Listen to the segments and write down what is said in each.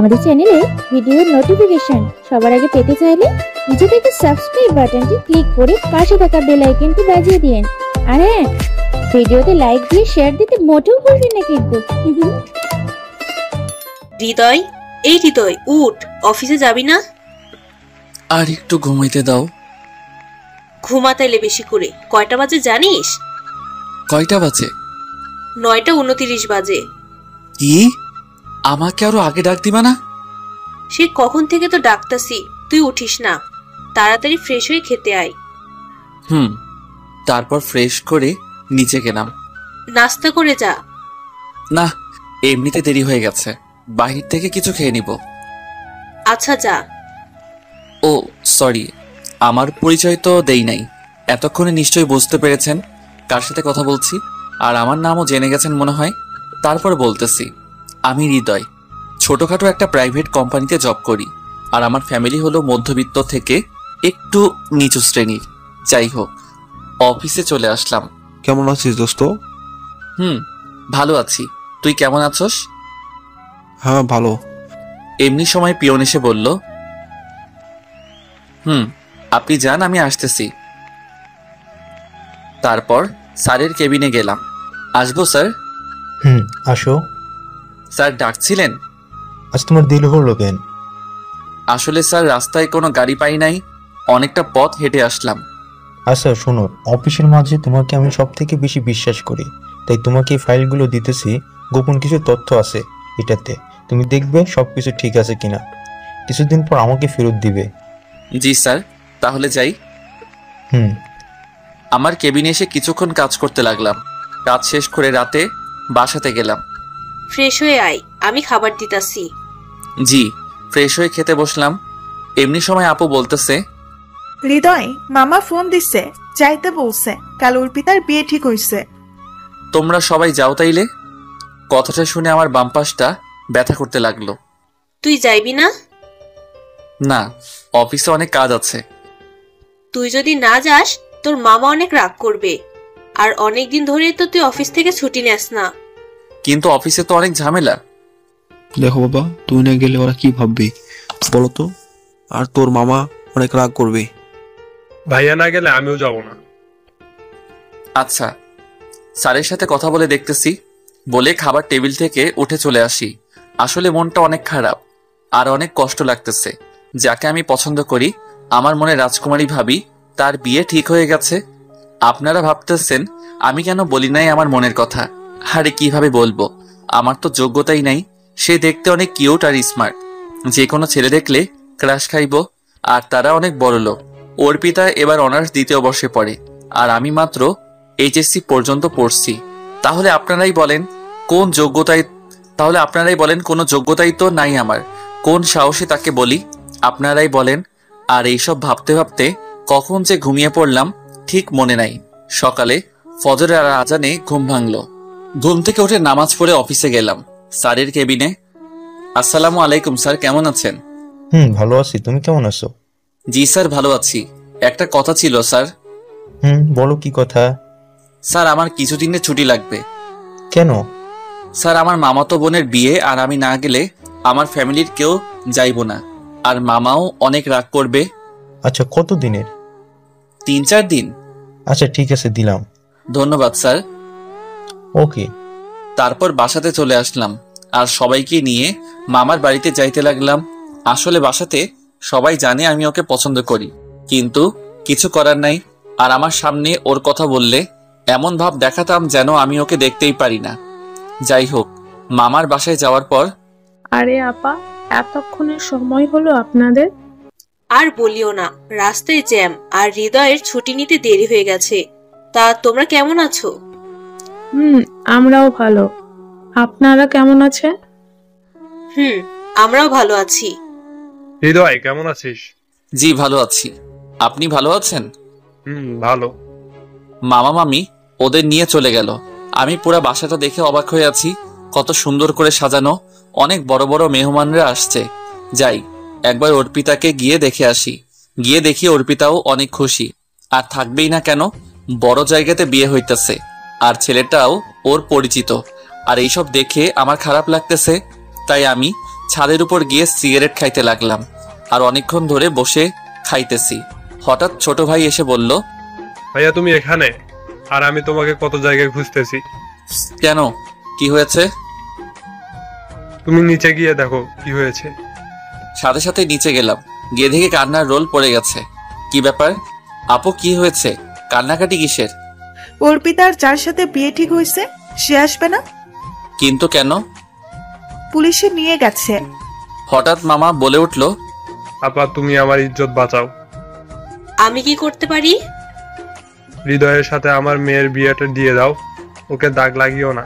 আমাদের চ্যানেলে ভিডিওর নোটিফিকেশন সবার আগে পেতে চাইলে নিচে থেকে সাবস্ক্রাইব বাটনটি ক্লিক করে পাশে থাকা বেল আইকনটি বাজিয়ে দিন। আর হ্যাঁ, ভিডিওতে লাইক দিয়ে শেয়ার দিতে মোটেও ভুলবেন না কিন্তু। হৃদয়, এই হৃদয় উঠ, অফিসে যাবি না? আর একটু ঘুমাইতে দাও। ঘুমাতাইলে বেশি করে। কয়টা বাজে জানিস? কয়টা বাজে? 9:29 বাজে। কি? আমাকে আরো আগে ডাক দিবা না? সে কখন থেকে তো ডাকতাছি, তুই উঠিস না। তাড়াতাড়ি ফ্রেশ হয়ে খেতে আয়। তারপর ফ্রেশ করে নিচে গেলাম। নাস্তা করে যা। না, এমনিতে দেরি হয়ে গেছে, বাহির থেকে কিছু খেয়ে নিব। আচ্ছা যা। ও সরি, আমার পরিচয় তো দেই নাই। এতক্ষণে নিশ্চয়ই বুঝতে পেরেছেন কার সাথে কথা বলছি, আর আমার নামও জেনে গেছেন মনে হয়। তারপর বলতেছি, আমি হৃদয়, ছোটখাটো একটা প্রাইভেট কোম্পানিতে জব করি, আর আমার ফ্যামিলি হলো মধ্যবিত্ত থেকে একটু নিচু শ্রেণীর। যাই হোক, অফিসে চলে আসলাম। কেমন আছিস দোস্ত? ভালো আছি, তুই কেমন আছস? হ্যাঁ ভালো। এমনি সময় পিয়ন এসে বলল, আপনি যান, আমি আসতেছি। তারপর স্যারের কেবিনে গেলাম। আসবো স্যার? আসো। স্যার ডাকছিলেন? আজ তোমার দেরি হলো কেন? আসলে স্যার রাস্তায় কোনো গাড়ি পাই নাই, অনেকটা পথ হেঁটে আসলাম। আচ্ছা শোনো, অফিসের মাঝে তোমাকে আমি সব থেকে বেশি বিশ্বাস করি, তাই তোমাকে এই ফাইলগুলো দিতেছি। গোপন কিছু তথ্য আছে এটাতে, তুমি দেখবে সবকিছু ঠিক আছে কিনা। কিছুদিন পর আমাকে ফেরত দিবে। জি স্যার, তাহলে যাই। আমার কেবিনে এসে কিছুক্ষণ কাজ করতে লাগলাম। কাজ শেষ করে রাতে বাসাতে গেলাম। ফ্রেশ হয়ে আয়, আমি খাবার দিতাছি। জি, ফ্রেশ হয়ে খেতে বসলাম। এমনি সময় আপু বলতেছে, হৃদয়, মামা ফোন দিছে, যাইতে বলছে, কাল অর্পিতার বিয়ে ঠিক হইছে। তোমরা সবাই যাও তাইলে। কথাটা শুনে আমার বাম পাশটা ব্যথা করতে লাগলো। তুই যাইবি না? না, অফিসে অনেক কাজ আছে। তুই যদি না যাস তোর মামা অনেক রাগ করবে, আর অনেকদিন ধরে তো তুই অফিস থেকে ছুটি নেস না। কিন্তু অফিসে তো অনেক ঝামেলা। দেখো বাবা, তুই না গেলে ওরা কি ভাববে বলো তো? আর তোর মামা অনেক রাগ করবে। ভাইয়া না গেলে আমিও যাব না। আচ্ছা, স্যারের সাথে কথা বলে দেখতেছি বলে খাবার টেবিল থেকে উঠে চলে আসি। আসলে মনটা অনেক খারাপ আর অনেক কষ্ট লাগতেছে। যাকে আমি পছন্দ করি, আমার মনে রাজকুমারী ভাবি, তার বিয়ে ঠিক হয়ে গেছে। আপনারা ভাবতেছেন আমি কেন বলি নাই আমার মনের কথা। আরে কিভাবে বলবো, আমার তো যোগ্যতাই নাই। সে দেখতে অনেক কিউট আর স্মার্ট, যে কোনো ছেলে দেখলে ক্রাশ খাইব। আর তারা অনেক বড় লোক। অর্পিতা এবার অনার্স 2য় বর্ষে পড়ে, আর আমি মাত্র এইচএসসি পর্যন্ত পড়ছি। তাহলে আপনারাই বলেন কোনো যোগ্যতাই তো নাই আমার। কোন সাহসে তাকে বলি, আপনারাই বলেন। আর এইসব ভাবতে ভাবতে কখন যে ঘুমিয়ে পড়লাম ঠিক মনে নাই। সকালে ফজরের আজানে ঘুম ভাঙলো। ঘুম থেকে উঠে নামাজ পড়ে অফিসে গেলাম। স্যারের কেবিনে। আসসালামু আলাইকুম স্যার, কেমন আছেন? ভালো আছি, তুমি কেমন আছো? জি স্যার, ভালো আছি। একটা কথা ছিল স্যার। বলো কি কথা? স্যার, আমার কিছুদিনের ছুটি লাগবে। কেন? স্যার, আমার মামাতো বোনের বিয়ে, আর আমি না গেলে আমার ফ্যামিলির কেউ যাইব না, আর মামাও অনেক রাগ করবে। আচ্ছা, কত দিনের? 3-4 দিন। আচ্ছা ঠিক আছে, দিলাম। ধন্যবাদ স্যার। ওকে। তারপর বাসাতে চলে আসলাম আর সবাইকে নিয়ে মামার বাড়িতে যাইতে লাগলাম। আসলে বাসাতে সবাই জানে আমি ওকে পছন্দ করি, কিন্তু কিছু করার নাই। আর আমার সামনে ওর কথা বললে এমন ভাব দেখাতাম যেন আমি ওকে দেখতেই পারি না। যাই হোক, মামার বাসায় যাওয়ার পর, আরে আপা, এতক্ষণের সময় হলো আপনাদের? আর বলিও না, রাস্তায় জ্যাম, আর হৃদয়ের ছুটি নিতে দেরি হয়ে গেছে। তা তোমরা কেমন আছো? আমরাও ভালো। আপনারা কেমন আছেন? আমরাও ভালো আছি। হৃদয়, কেমন আছিস? জি ভালো আছি। আপনি ভালো আছেন? ভালো। মামা মামি ওদের নিয়ে চলে গেল। আমি পুরা বাসাটা দেখে অবাক হয়ে আছি। কত সুন্দর করে সাজানো, অনেক বড় বড় মেহমানরা আসছে। যাই একবার অর্পিতাকে গিয়ে দেখে আসি। গিয়ে দেখি অর্পিতাও অনেক খুশি। আর থাকবেই না কেন, বড় জায়গাতে বিয়ে হইতেছে, আর ছেলেটাও ওর পরিচিত। আর এইসব দেখে আমার খারাপ লাগতেছে, তাই আমি ছাদের উপর গিয়ে সিগারেট খাইতে লাগলাম আর অনেকক্ষণ ধরে বসে খাইতেছি। হঠাৎ ছোট ভাই এসে বলল, ভাইয়া তুমি এখানে? আর আমি তোমাকে কত জায়গায় খুঁজতেছি। কেন, কি হয়েছে? তুমি নিচে গিয়ে দেখো কি হয়েছে। সাথে সাথে নিচে গেলাম, গিয়ে দেখে কান্নার রোল পড়ে গেছে। কি ব্যাপার আপু, কি হয়েছে? কান্নাকাটি কিসের? অর্পিতার যার সাথে বিয়ে ঠিক হয়েছে সে আসবে না, কিন্তু কেন? পুলিশে নিয়ে গেছে। হঠাৎ মামা বলে উঠল, আপা তুমি আমার ইজ্জত বাঁচাও। আমি কি করতে পারি? হৃদয়ের সাথে আমার মেয়ের বিয়েটা দিয়ে দাও, ওকে দাগ লাগিও না।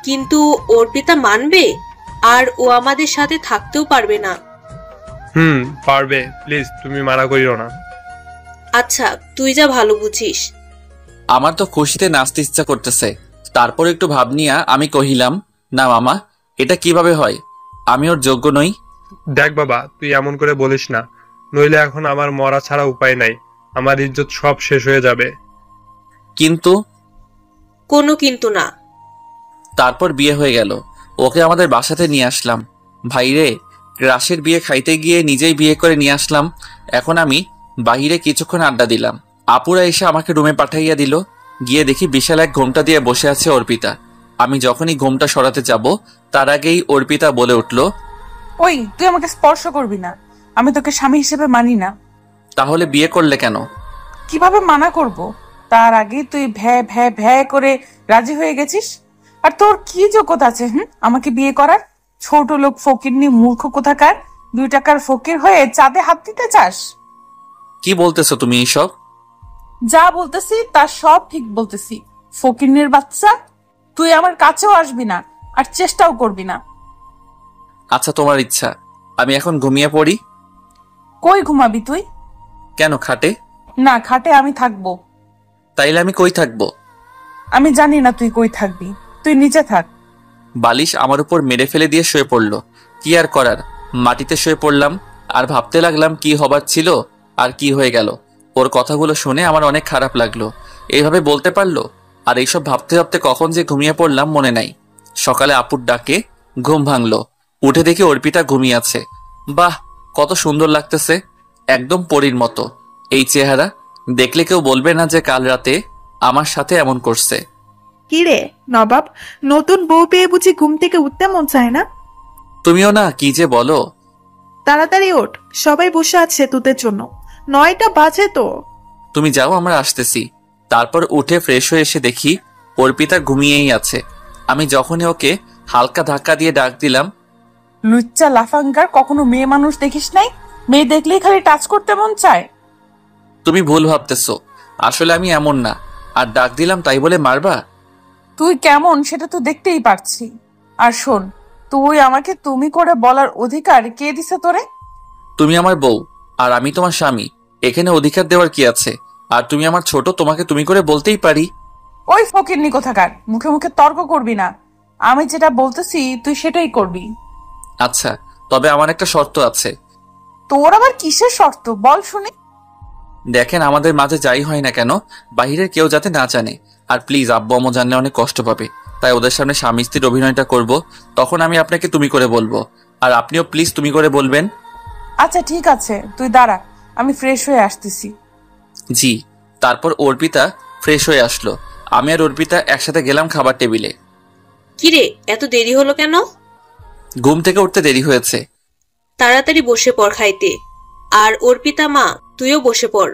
কিন্তু অর্পিতা মানবে, আর ও আমাদের সাথে থাকতেও পারবে না। পারবে, প্লিজ তুমি মানা করিও না। আচ্ছা, তুই যা ভালো বুঝিস। আমার তো খুশিতে নাচতে ইচ্ছা করতেছে। তারপর একটু ভাব নিয়া আমি কহিলাম, না মামা, এটা কিভাবে হয়? আমি ওর যোগ্য নই। দেখ বাবা, তুই এমন করে বলিস না, নইলে এখন আমার মরা ছাড়া উপায় নাই। আমার ইজ্জত সব শেষ হয়ে যাবে। কিন্তু কোনো কিন্তু না। তারপর বিয়ে হয়ে গেল, ওকে আমাদের বাসাতে নিয়ে আসলাম। ভাইরে, রাশের বিয়ে খাইতে গিয়ে নিজেই বিয়ে করে নিয়ে আসলাম। এখন আমি বাহিরে কিছুক্ষণ আড্ডা দিলাম। আপুরা এসে আমাকে রুমে পাঠাইয়া দিল। গিয়ে দেখি বিশাল এক ঘোমটা দিয়ে বসে আছে অর্পিতা। আমি যখনই ঘোমটা সরাতে যাব, তার আগেই অর্পিতা বলে উঠল, ওই তুই আমাকে স্পর্শ করবি না, আমি তোকে স্বামী হিসেবে মানি না। তাহলে বিয়ে করলে কেন? কিভাবে মানা করব? তার আগে তুই ভ্যা ভ্যা ভ্যা করে রাজি হয়ে গেছিস। আর তোর কি যোগ্যতা আছে আমাকে বিয়ে করার? ছোট লোক ফকিরনি মূর্খ কোথাকার, 2 টাকার ফকির হয়ে চাঁদে হাত দিতে চাস? কি বলতেছো তুমি এইসব? যা বলতেছি তা সব ঠিক বলতেছি। ফকিরনির বাচ্চা, তুই আমার কাছেও আসবি না, আর চেষ্টাও করবি না। আচ্ছা, তোমার ইচ্ছা। আমি এখন ঘুমিয়ে পড়ি। কই ঘুমাবি তুই? কেন, খাটে? না, খাটে আমি থাকবো। তাইলে আমি কই থাকবো? আমি জানি না তুই কই থাকবি, তুই নিচে থাক। বালিশ আমার উপর মেরে ফেলে দিয়ে শুয়ে পড়ল। কি আর করার, মাটিতে শুয়ে পড়লাম। আর ভাবতে লাগলাম কি হবার ছিল আর কি হয়ে গেল। ওর কথাগুলো শুনে আমার অনেক খারাপ লাগলো। এইভাবে বলতে পারলো? আর এইসব ভাবতে ভাবতে কখন যে ঘুমিয়ে পড়লাম মনে নাই। সকালে আপুর ডাকে ঘুম ভাঙলো। উঠে দেখি অর্পিতা ঘুমিয়ে আছে। বাহ, কত সুন্দর লাগতেছে, একদম পরীর মতো। এই চেহারা দেখলে কেউ বলবে না যে কাল রাতে আমার সাথে এমন করছে। কি রে নবাব, নতুন বউ পেয়ে বুঝি ঘুম থেকে উঠতে মন চায় না? তুমিও না, কি যে বলো। তাড়াতাড়ি ওঠ, সবাই বসে আছে তোদের জন্য, 9টা বাজে তো। তুমি যাও, আমরা আসতেছি। তারপর উঠে ফ্রেশ হয়ে এসে দেখি অর্পিতা ঘুমিয়েই আছে। আমি যখনই ওকে হালকা ধাক্কা দিয়ে ডাক দিলাম, লুচ্চা লাফাঙ্গার, কখনো মেয়ে মানুষ দেখিস নাই? মেয়ে দেখলেই খালি টাচ করতে মন চায়। তুমি ভুল ভাবতেছো, আসলে আমি এমন না। আর ডাক দিলাম তাই বলে মারবা? তুই কেমন সেটা তো দেখতেই পারছি। আর শোন, তুই আমাকে তুমি করে বলার অধিকার কে দিছে তোরে? তুমি আমার বউ আর আমি তোমার স্বামী, এখানে অধিকার দেওয়ার কি আছে? আর তুমি আমার ছোট, তোমাকে তুমি করে বলতেই পারি। ওই ফকিরনি কোথাকার, মুখে মুখে তর্ক করবি না। আমি যেটা বলতেছি তুই সেটাই করবি। আচ্ছা, তবে আমার একটা শর্ত আছে। তোর আবার কিসের শর্ত, বল শুনি। দেখেন, আমাদের মাঝে যাই হয় না কেন, বাহিরের কেউ যাতে না জানে। আর প্লিজ, আব্বু আম্মু জানলে অনেক কষ্ট পাবে, তাই ওদের সামনে স্বামী স্ত্রীর অভিনয়টা করব। তখন আমি আপনাকে তুমি করে বলবো, আর আপনিও প্লিজ তুমি করে বলবেন। আচ্ছা ঠিক আছে, তুই দাঁড়া, আমি ফ্রেশ হয়ে আসতেছি। জি। তারপর অর্পিতা ফ্রেশ হয়ে আসলো। আমি আর অর্পিতা একসাথে গেলাম খাবার টেবিলে। কিরে, এত দেরি হলো কেন? ঘুম থেকে উঠতে দেরি হয়েছে। তাড়াতাড়ি বসে পড় খাইতে। আর অর্পিতা মা, তুইও বসে পড়।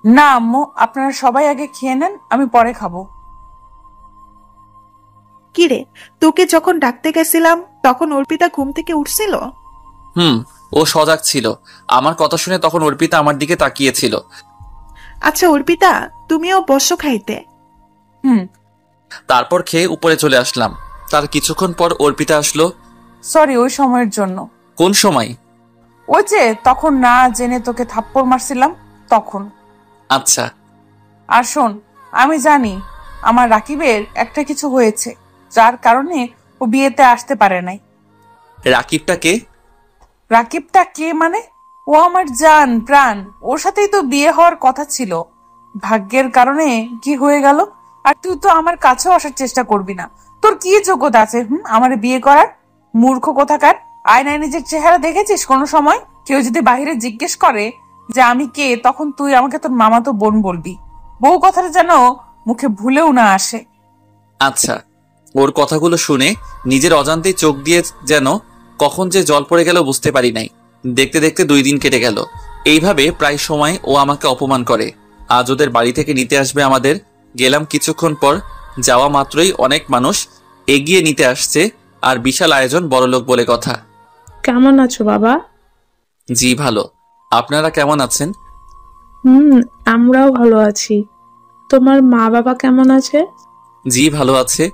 না আম্মু, আপনারা সবাই আগে খেয়ে নেন, আমি পরে খাবো। কি রে, তোকে যখন ডাকতে গেছিলাম তখন অর্পিতা ঘুম থেকে উঠছিল? ও সজাগ ছিল। আমার কথা শুনে তখন অর্পিতা আমার দিকে তাকিয়েছিল। আচ্ছা অর্পিতা, তুমিও বসো খাইতে। তারপর খেয়ে উপরে চলে আসলাম। তার কিছুক্ষণ পর অর্পিতা আসলো। সরি ওই সময়ের জন্য। কোন সময়? ওই যে তখন না জেনে তোকে থাপ্পড় মারছিলাম তখন। আচ্ছা। আর শোন, আমি জানি আমার রাকিবের একটা কিছু হয়েছে, যার কারণে ও বিয়েতে আসতে পারে নাই। রাকিবটা কে? রাকিবটা কে মানে? ও আমার জান প্রাণ, ওর সাথেই তো বিয়ে হওয়ার কথা ছিল। ভাগ্যের কারণে কি হয়ে গেল। আর তুই তো আমার কাছেও আসার চেষ্টা করবি না। তোর কি যোগ্যতা আছে আমার বিয়ে করার? মূর্খ কোথাকার। আয়নায় নিজের চেহারা দেখেছিস কোনো সময়? কেউ যদি বাইরে জিজ্ঞেস করে যে আমি কে, তখন তুই আমাকে তোর মামাতো বোন বলবি। বউ কথাটা যেন মুখে ভুলেও না আসে। আচ্ছা, ওর কথাগুলো শুনে নিজের অজান্তেই চোখ দিয়ে যেন কখন যে জল পড়ে গেল বুঝতে পারি নাই। দেখতে দেখতে 2 দিন কেটে গেল। এইভাবে প্রায় সময় ও আমাকে অপমান করে। আজ ওদের বাড়ি থেকে নিতে আসবে আমাদের। গেলাম কিছুক্ষণ পর, যাওয়া মাত্রই অনেক মানুষ এগিয়ে নিতে আসছে, আর বিশাল আয়োজন, বড়লোক বলে কথা। কেমন আছো বাবা? জি ভালো, আপনারা কেমন আছেন? আমরাও ভালো আছি। তোমার মা বাবা কেমন আছে? জি ভালো আছে।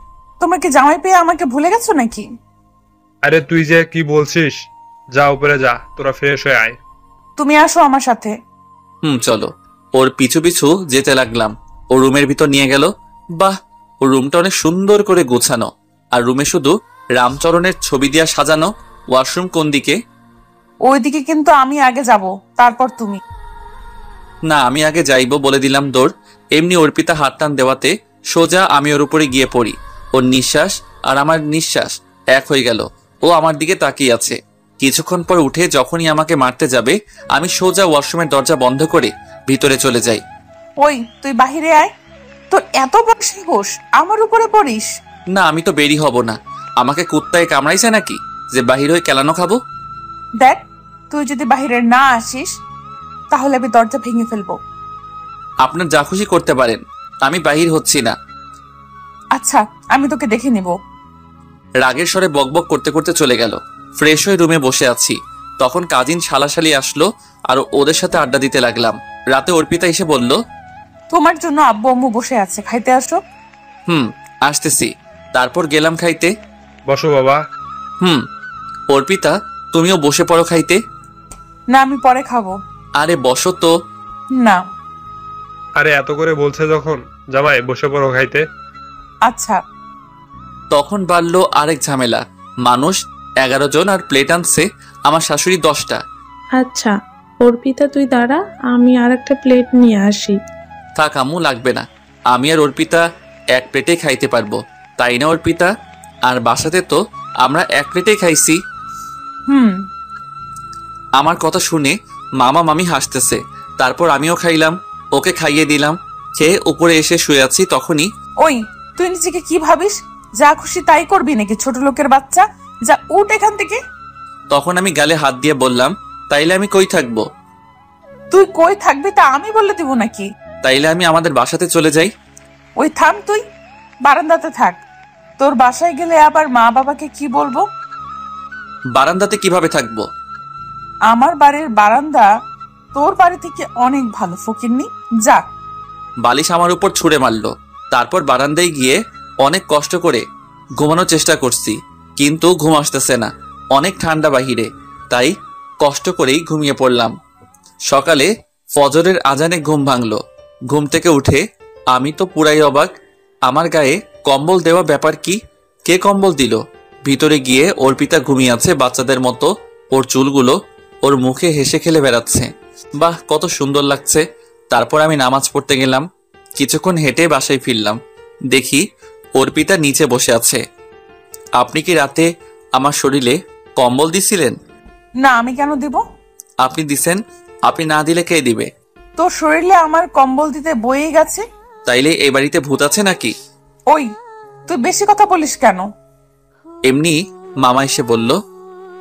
তোমরা কি জামাই পেয়ে আমাকে ভুলে গেছো নাকি? আরে তুই যে কি বলছিস, যা উপরে যা, তোরা ফ্রেশ হয়ে আয়। তুমি আসো আমার সাথে। চলো। ওর পিছু পিছু যেতে লাগলাম। ও রুমের ভিতর নিয়ে গেল। বাহ, ও রুমটা অনেক সুন্দর করে গোছানো, আর রুমে শুধু রামচরণের ছবি দিয়া সাজানো। ওয়াশরুম কোন দিকে? ওইদিকে, কিন্তু আমি আগে যাব, তারপর তুমি। না, আমি আগে যাইবো বলে দিলাম দৌড়। এমনি অর্পিতা হাত টান দেওয়াতে সোজা আমি ওর উপরে গিয়ে পড়ি। ওর নিঃশ্বাস আর আমার নিঃশ্বাস এক হয়ে গেল। ও আমার দিকে তাকিয়ে আছে। কিছুক্ষণ পর উঠে যখনই আমাকে মারতে যাবে, আমি সোজা ওয়াশরুমের দরজা বন্ধ করে ভিতরে চলে যাই। ওই তুই বাহিরে আয়। তোর এত বড় সাহস, আমার উপরে পড়িস? না, আমি তো বেরি হব না। আমাকে কুত্তায় কামড়াইছে নাকি যে বাহির হয়ে কেলানো খাবো? দেখ, তুই যদি বাহিরে না আসিস তাহলে আমি দরজা ভেঙে ফেলবো। আপনার যা খুশি করতে পারেন, আমি বাহির হচ্ছি না। আচ্ছা, আমি তোকে দেখে নিব। রাগের স্বরে বকবক করতে করতে চলে গেল। ফ্রেশ হয়ে রুমে বসে আছি, তখন কাজিন শালাশালি আসলো, আর ওদের সাথে আড্ডা দিতে লাগলাম। রাতে অর্পিতা এসে বলল, তোমার জন্য আব্বু আম্মু বসে আছে, খাইতে আসো। আসতেছি। তারপর গেলাম খাইতে। বসো বাবা। অর্পিতা, তুমিও বসে পড়ো খাইতে। না, আমি পরে খাবো। আরে বসো তো। না। আরে এত করে বলছে যখন, জামাই বসে পড়ো খাইতে। আচ্ছা। তখন বাড়লো আরেক ঝামেলা। মানুষ 11 জন, আর প্লেট আনছে আমার শাশুড়ি 10টা। আচ্ছা অর্পিতা, তুই দাঁড়া, আমি আর একটা প্লেট নিয়ে আসি। থাক আম্মু, লাগবে না। আমি আর অর্পিতা এক প্লেটে খাইতে পারবো, তাই না অর্পিতা? আর বাসাতে তো আমরা এক প্লেটেই খাইছি। আমার কথা শুনে মামা মামি হাসতেছে। তারপর আমিও খাইলাম, ওকে খাইয়ে দিলাম। খেয়ে উপরে এসে শুয়ে আছি, তখনই ওই তুই নিজেকে কি ভাবিস? যা খুশি তাই করবি নাকি ছোট লোকের বাচ্চা? যা, উঠ এখান থেকে। তখন আমি গালে হাত দিয়ে বললাম, তাইলে আমি কই থাকবো? তুই কই থাকবি তা আমি বলে দিব নাকি? তাইলে আমি আমাদের বাসাতে চলে যাই। ওই থাম, তুই বারান্দাতে থাক। তোর বাসায় গেলে আবার মা বাবাকে কি বলবো? বারান্দাতে কিভাবে থাকবো? আমার বাড়ির বারান্দা তোর বাড়ি থেকে অনেক ভালো, ফকিন্নি। যা। বালিশ আমার উপর ছুঁড়ে মারলো। তারপর বারান্দায় গিয়ে অনেক কষ্ট করে ঘুমানোর চেষ্টা করছি, কিন্তু ঘুম আসতেছে না। অনেক ঠান্ডা বাহিরে, তাই কষ্ট করেই ঘুমিয়ে পড়লাম। সকালে ফজরের আজানে ঘুম ভাঙলো। ঘুম থেকে উঠে আমি তো পুরাই অবাক। আমার গায়ে কম্বল দেওয়া ব্যাপার কি? কে কম্বল দিল? ভিতরে গিয়ে অর্পিতা ঘুমিয়ে আছে বাচ্চাদের মতো। ওর চুলগুলো ওর মুখে হেসে খেলে বেড়াচ্ছে। বাহ, কত সুন্দর লাগছে। তারপর আমি নামাজ পড়তে গেলাম। কিছুক্ষণ হেঁটে বাসায় ফিরলাম, দেখি অর্পিতা নিচে বসে আছে। আপনি কি রাতে আমার শরীরে কম্বল দিছিলেন? না, আমি কেন দিব? আপনি দিছেন। আপনি না দিলে কে দিবে? তোর শরীরে আমার কম্বল দিতে বয়ে গেছে। তাইলে এই বাড়িতে ভূত আছে নাকি? ওই তুই বেশি কথা বলিস কেন? এমনি মামা এসে বলল,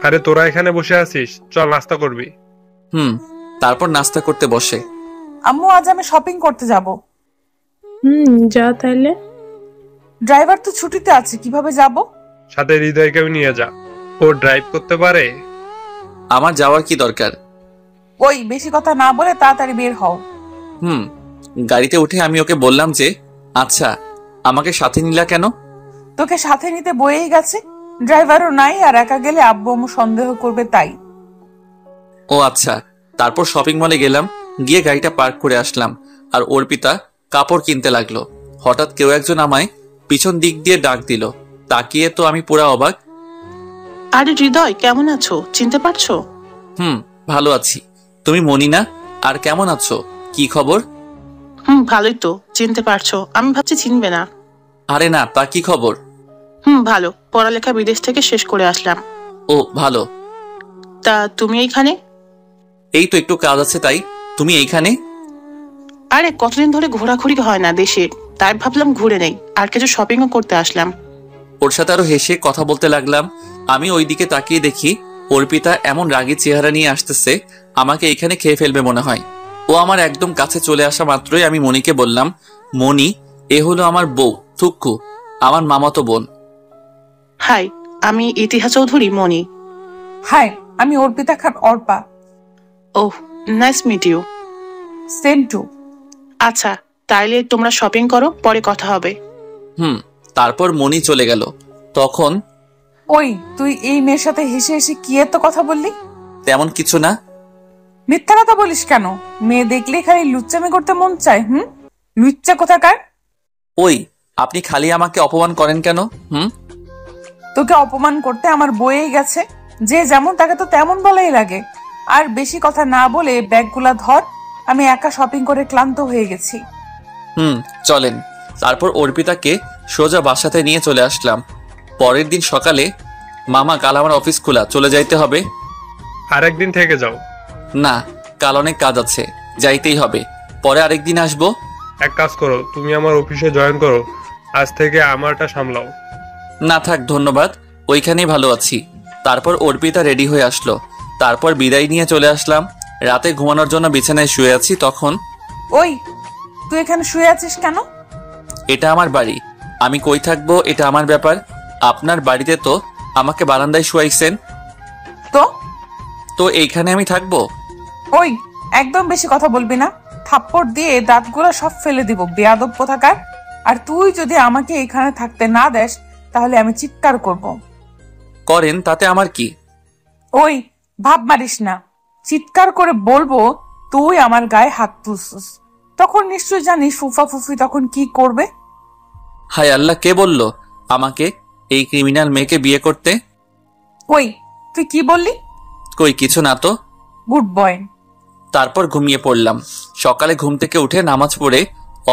আরে তোরা এখানে বসে আছিস, চল নাস্তা করবি। তারপর নাস্তা করতে বসে। আম্মু, আজ আমি শপিং করতে যাব। যা তাইলে। ড্রাইভার তো ছুটিতে আছে, কিভাবে যাব? সাথে হৃদয়কেও নিয়ে যা, ও ড্রাইভ করতে পারে। আমার যাওয়ার কি দরকার? ওই বেশি কথা না বলে তাড়াতাড়ি বের হও। গাড়িতে উঠে আমি ওকে বললাম যে, আচ্ছা আমাকে সাথে নিলা কেন? তোকে সাথে নিতে বয়েই গেছে, ড্রাইভারও নাই, আর একা গেলে আব্বু আম্মু সন্দেহ করবে, তাই। ও আচ্ছা। তারপর শপিং মলে গেলাম, গিয়ে গাড়িটা পার্ক করে আসলাম, আর অর্পিতা কাপড় কিনতে লাগলো। হঠাৎ কেউ একজন আমায় পিছন দিক দিয়ে ডাক দিল। তাকিয়ে তো আমি পুরা অবাক। আরে হৃদয়, কেমন আছো? চিনতে পারছো? ভালো আছি। তুমি মনি না? আর কেমন আছো? কি খবর? ভালোই তো। চিনতে পারছো? আমি ভাবছি চিনবে না। আরে না, তা কি খবর? ভালো। পড়ালেখা বিদেশ থেকে শেষ করে আসলাম। ও ভালো। তা তুমি এইখানে? এই তো একটু কাজ আছে তাই। তুমি এইখানে? আরে কতদিন ধরে ঘোরাঘুরি হয় না দেশে, তাই ভাবলাম ঘুরে নেই, আর কিছু শপিংও করতে আসলাম। ওর সাথে আরো হেসে কথা বলতে লাগলাম। আমি ওই দিকে তাকিয়ে দেখি অর্পিতা এমন রাগী চেহারা নিয়ে আসতেছে, আমাকে এখানে খেয়ে ফেলবে মনে হয়। ও আমার একদম কাছে চলে আসা মাত্রই আমি মনিকে বললাম, মনি, এ হলো আমার বউ থুক্কু, আমার মামাতো বোন। হাই, আমি ইতিহাস চৌধুরী মনি। হাই, আমি Arpita Khan Arpa. Oh, nice meet you. Same too. আচ্ছা, তাইলে তোমরা শপিং করো, পরে কথা হবে। তারপর মনি চলে গেল। তখন ওই, তুই এই মেয়ের সাথে হেসে হেসে কি এত কথা বললি? তেমন কিছু না। মিথ্যা কথা বলিস কেন? মেয়ে দেখলে খালি লুচ্চামি করতে মন চায়। লুচ্চা কোথাকার। ওই, আপনি খালি আমাকে অপমান করেন কেন? তোকে অপমান করতে আমার বয়েই গেছে। যে যেমন তাকে তো তেমন বলাই লাগে। আর বেশি কথা না বলে ব্যাগগুলা ধর, আমি একা শপিং করে ক্লান্ত হয়ে গেছি। চলেন। তারপর অর্পিতাকে সোজা বাসাতে নিয়ে চলে আসলাম। পরের দিন সকালে, মামা কাল আমার অফিস খোলা, চলে যাইতে হবে। আরেকদিন থেকে যাও। না, কাল অনেক কাজ আছে, যাইতেই হবে, পরে আরেকদিন আসবো। এক কাজ করো, তুমি আমার অফিসে জয়েন করো, আজ থেকে আমারটা সামলাও। না থাক, ধন্যবাদ, ওইখানেই ভালো আছি। তারপর অর্পিতা রেডি হয়ে আসলো। তারপর বিদায় নিয়ে চলে আসলাম। রাতে ঘুমানোর জন্য বিছানায় শুয়ে আছি, তখন ওই, তুই এখানে শুয়ে আছিস কেন? এটা আমার বাড়ি, আমি কই থাকবো এটা আমার ব্যাপার। আপনার বাড়িতে তো আমাকে বারান্দায় শুয়াইছেন, তো এইখানে আমি থাকবো? ওই, একদম বেশি কথা বলবি না, থাপ্পড় দিয়ে দাঁতগুলো সব ফেলে দিব, বেয়াদব কোথাকার। আর তুই যদি আমাকে এখানে থাকতে না দেস, তাহলে আমি চিৎকার করব। করেন, তাতে আমার কি? ওই, ভাব মারিস না, চিৎকার করে বলবো তুই আমার গায়ে হাত তুলছিস, তখন নিশ্চয় জানিস ফুফা ফুফি তখন কি করবে। হায় আল্লাহ, কে বললো আমাকে এই ক্রিমিনাল মেয়েকে বিয়ে করতে? ওই, তুই কি বললি? কই কিছু না তো। Good boy. তারপর ঘুমিয়ে পড়লাম। সকালে ঘুম থেকে উঠে নামাজ পড়ে